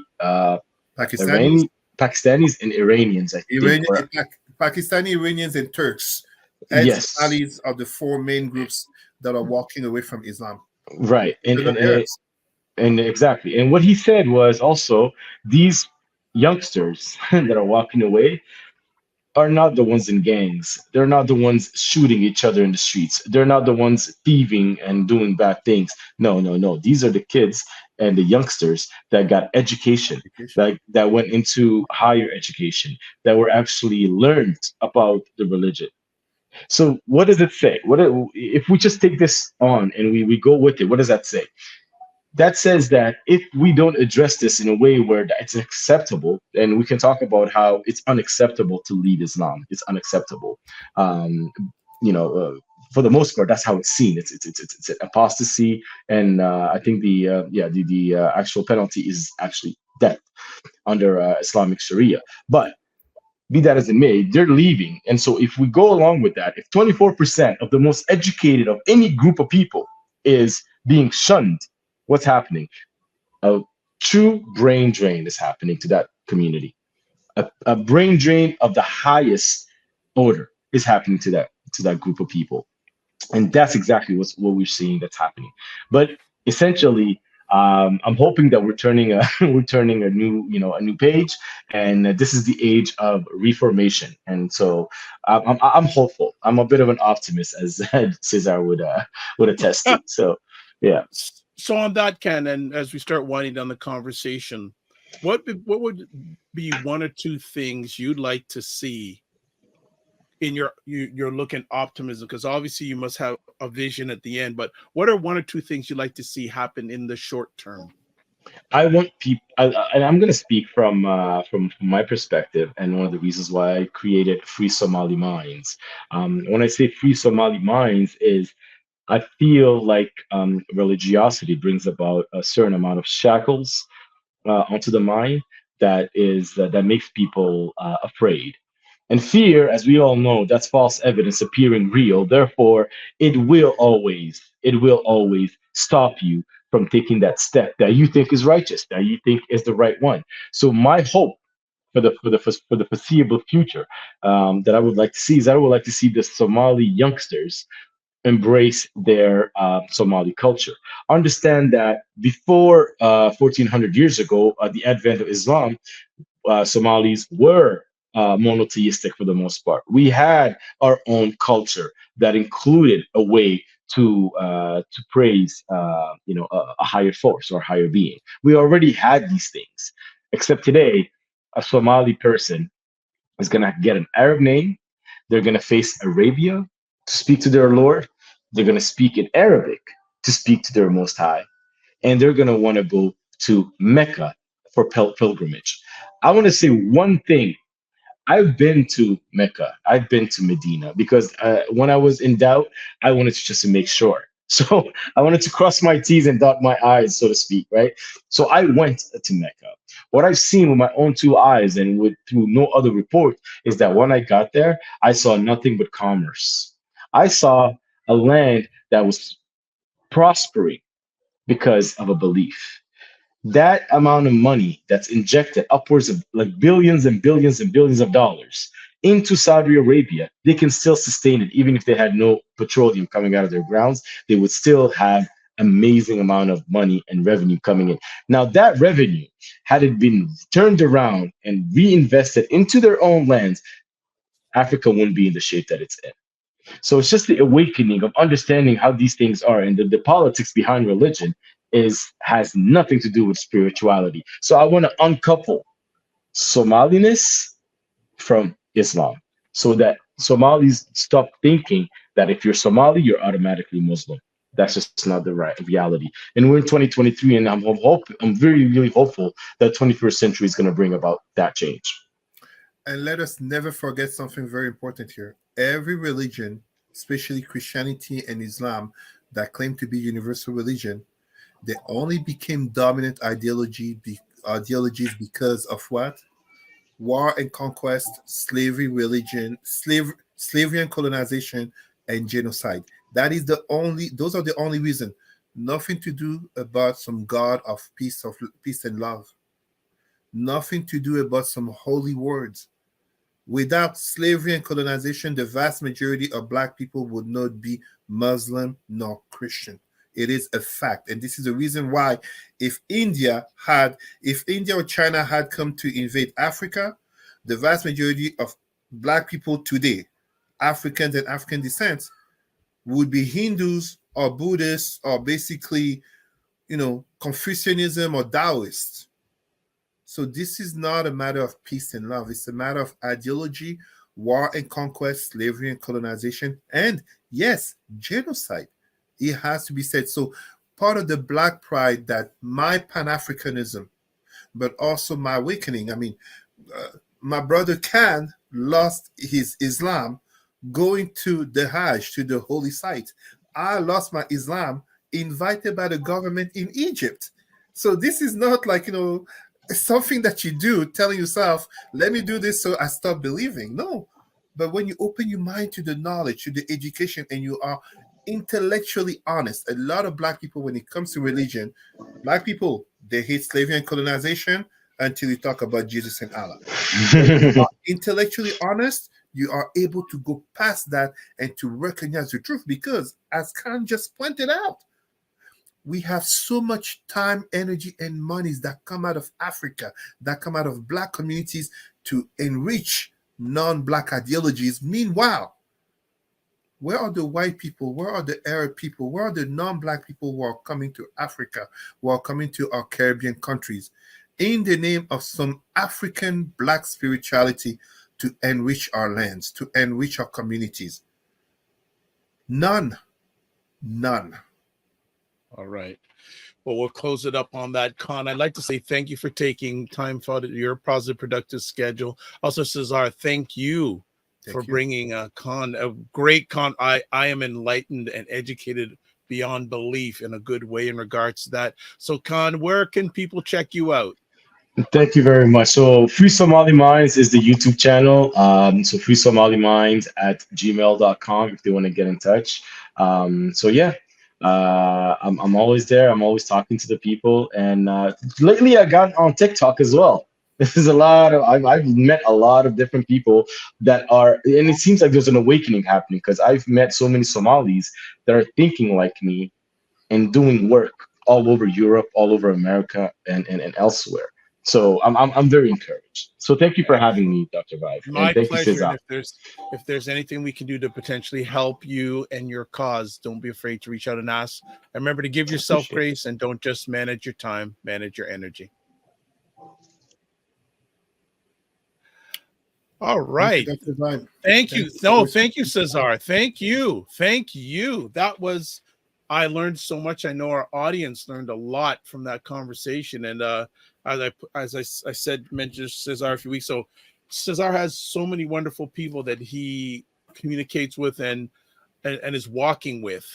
Pakistanis, Iranian, Pakistanis, and Iranians, I think, Iranian, were, Pakistani, Iranians, and Turks, and yes, Somalis are the 4 main groups that are walking away from Islam. right. They're not Arabs. And exactly. And what he said was also these youngsters that are walking away are not the ones in gangs. They're not the ones shooting each other in the streets. They're not the ones thieving and doing bad things. No, no, no. These are the kids and the youngsters that got education, Education. that went into higher education, that were actually learned about the religion. So what does it say? If we just take this on and we go with it, what does that say? That says that if we don't address this in a way where it's acceptable, and we can talk about how it's unacceptable to lead Islam, it's unacceptable. Um, you know, for the most part, that's how it's seen. It's an apostasy, and I think the actual penalty is actually death under Islamic Sharia. But be that as it may, they're leaving, and so if we go along with that, if 24% of the most educated of any group of people is being shunned, what's happening? A true brain drain is happening to that community. A brain drain of the highest order is happening to that group of people, and that's exactly what we're seeing that's happening. But essentially, I'm hoping that we're turning a we're turning a new page, and this is the age of reformation. And so I'm hopeful. I'm a bit of an optimist, as Cesar would attest to. So yeah. So on that, Ken, and as we start winding down the conversation, what would be one or two things you'd like to see in your looking optimism? Because obviously you must have a vision at the end, but what are one or two things you'd like to see happen in the short term? I want people, and I'm going to speak from my perspective, and one of the reasons why I created Free Somali Minds. When I say Free Somali Minds, is I feel like religiosity brings about a certain amount of shackles onto the mind that makes people afraid. And fear, as we all know, that's false evidence appearing real. Therefore, it will always stop you from taking that step that you think is righteous, that you think is the right one. So my hope for the foreseeable future that I would like to see is I would like to see the Somali youngsters embrace their Somali culture. Understand that before 1400 years ago, the advent of Islam, Somalis were monotheistic for the most part. We had our own culture that included a way to praise, a higher force or higher being. We already had these things, except today, a Somali person is gonna get an Arab name, They're going to face Arabia to speak to their Lord. They're going to speak in Arabic to speak to their Most High. And they're going to want to go to Mecca for pilgrimage. I want to say one thing. I've been to Mecca. I've been to Medina because when I was in doubt, I wanted to just to make sure. So I wanted to cross my T's and dot my I's, so to speak, right? So I went to Mecca. What I've seen with my own two eyes and with through no other report is that when I got there, I saw nothing but commerce. I saw a land that was prospering because of a belief. That amount of money that's injected upwards of like billions and billions and billions of dollars into Saudi Arabia, they can still sustain it even if they had no petroleum coming out of their grounds. They would still have amazing amount of money and revenue coming in. Now that revenue, had it been turned around and reinvested into their own lands, Africa wouldn't be in the shape that it's in. So it's just the awakening of understanding how these things are, and the politics behind religion is has nothing to do with spirituality. So I want to uncouple Somaliness from Islam, so that Somalis stop thinking that if you're Somali, you're automatically Muslim. That's just not the right reality. And we're in 2023, and I'm very, really hopeful that 21st century is going to bring about that change. And let us never forget something very important here. Every religion, especially Christianity and Islam, that claim to be universal religion, they only became dominant ideologies because of what? War and conquest, slavery, slavery and colonization, and genocide. Those are the only reason. Nothing to do about some God of peace and love. Nothing to do about some holy words. Without slavery and colonization, the vast majority of Black people would not be Muslim nor Christian. It is a fact. And this is the reason why if India or China had come to invade Africa, the vast majority of Black people today, Africans and African descent, would be Hindus or Buddhists or basically, Confucianism or Taoists. So this is not a matter of peace and love. It's a matter of ideology, war and conquest, slavery and colonization, and yes, genocide. It has to be said. So part of the Black pride that my Pan-Africanism, but also my awakening, my brother Khan lost his Islam going to the Hajj, to the holy site. I lost my Islam invited by the government in Egypt. So this is not like, something that you do telling yourself, let me do this so I stop believing. No. But when you open your mind to the knowledge, to the education, and you are intellectually honest, a lot of Black people, when it comes to religion, Black people, they hate slavery and colonization until you talk about Jesus and Allah. When you are intellectually honest, you are able to go past that and to recognize the truth, because as Khan just pointed out, we have so much time, energy, and monies that come out of Africa, that come out of Black communities to enrich non-Black ideologies. Meanwhile, where are the white people? Where are the Arab people? Where are the non-Black people who are coming to Africa, who are coming to our Caribbean countries in the name of some African Black spirituality to enrich our lands, to enrich our communities? None. All right. Well, we'll close it up on that, Khan. I'd like to say thank you for taking time out of your positive, productive schedule. Also, Cesar, thank you for bringing Khan, a great Khan. I am enlightened and educated beyond belief in a good way in regards to that. So, Khan, where can people check you out? Thank you very much. So Free Somali Minds is the YouTube channel. So Free Somali Minds at gmail.com if they want to get in touch. So yeah, I'm always there. I'm always talking to the people. And lately I got on TikTok as well. This is a lot of, I've met a lot of different people that are, and it seems like there's an awakening happening, because I've met so many Somalis that are thinking like me and doing work all over Europe, all over America, and elsewhere. So I'm very encouraged. So thank you for having me, Dr. Vibe. My And thank pleasure. you, Cesar. And if there's anything we can do to potentially help you and your cause, don't be afraid to reach out and ask. And remember to give yourself grace and don't just manage your time, manage your energy. All right. Dr. Vibe. Thank you. Thank you. No, thank you, Cesar. Thank you. Thank you. I learned so much. I know our audience learned a lot from that conversation. And as I said, mentioned Cesar a few weeks ago, Cesar has so many wonderful people that he communicates with and is walking with.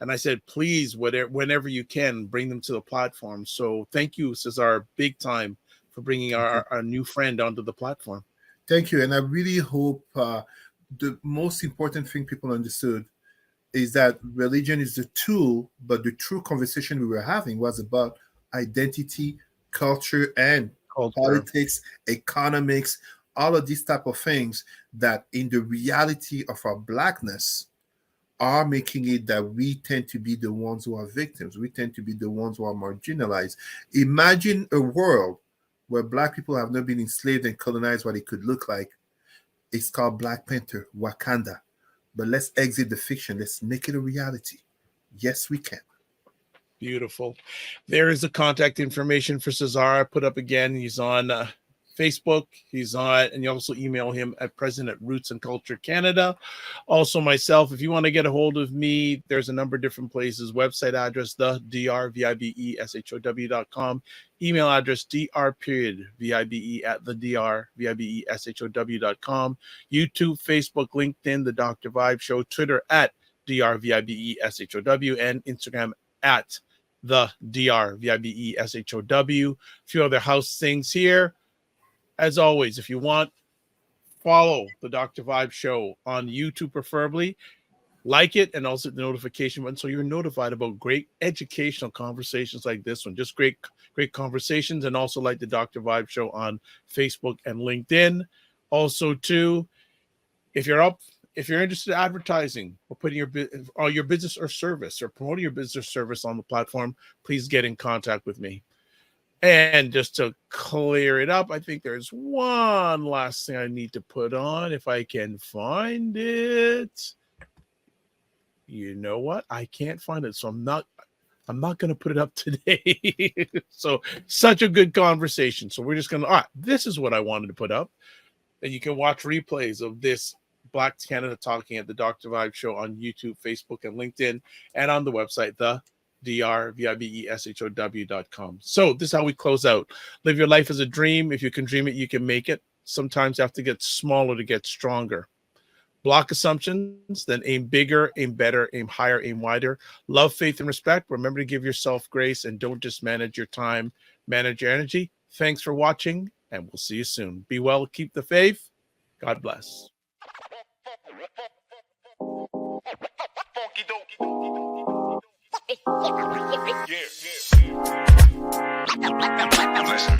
And I said, please, whenever you can, bring them to the platform. So thank you, Cesar, big time for bringing our new friend onto the platform. Thank you. And I really hope the most important thing people understood is that religion is the tool, but the true conversation we were having was about identity, culture, and politics, economics, all of these type of things that in the reality of our Blackness are making it that we tend to be the ones who are victims. We tend to be the ones who are marginalized. Imagine a world where Black people have not been enslaved and colonized, what it could look like. It's called Black Panther, Wakanda. But let's exit the fiction. Let's make it a reality. Yes, we can. Beautiful. There is the contact information for Cesar. I put up again. He's on Facebook. He's on, and you also email him at Roots and Culture Canada. Also myself, if you want to get a hold of me, there's a number of different places. Website address, the drvibeshow.com. Email address, dr.vibe at the drvibeshow.com. YouTube, Facebook, LinkedIn, The Dr. Vibe Show, Twitter at drvibeshow, and Instagram at the drvibeshow. A few other house things here. As always, if you want, follow the Dr. Vibe Show on YouTube, preferably. Like it, and also the notification button so you're notified about great educational conversations like this one. Just great conversations, and also like the Dr. Vibe Show on Facebook and LinkedIn. Also, too, if you're interested in advertising or putting your business or service or promoting your business or service on the platform, please get in contact with me. And just to clear it up, I think there's one last thing I need to put on if I can find it. You know what? I can't find it, so I'm not going to put it up today. So such a good conversation. So we're just going to, all right, this is what I wanted to put up. And you can watch replays of this Black Canada Talking at the Dr. Vibe Show on YouTube, Facebook, and LinkedIn, and on the website, the drvibeshow.com. So this is how we close out. Live your life as a dream. If you can dream it, you can make it. Sometimes you have to get smaller to get stronger. Block assumptions, then aim bigger, aim better, aim higher, aim wider. Love, faith, and respect. Remember to give yourself grace, and don't just manage your time, manage your energy. Thanks for watching, and we'll see you soon. Be well, keep the faith. God bless. Yeah. Listen.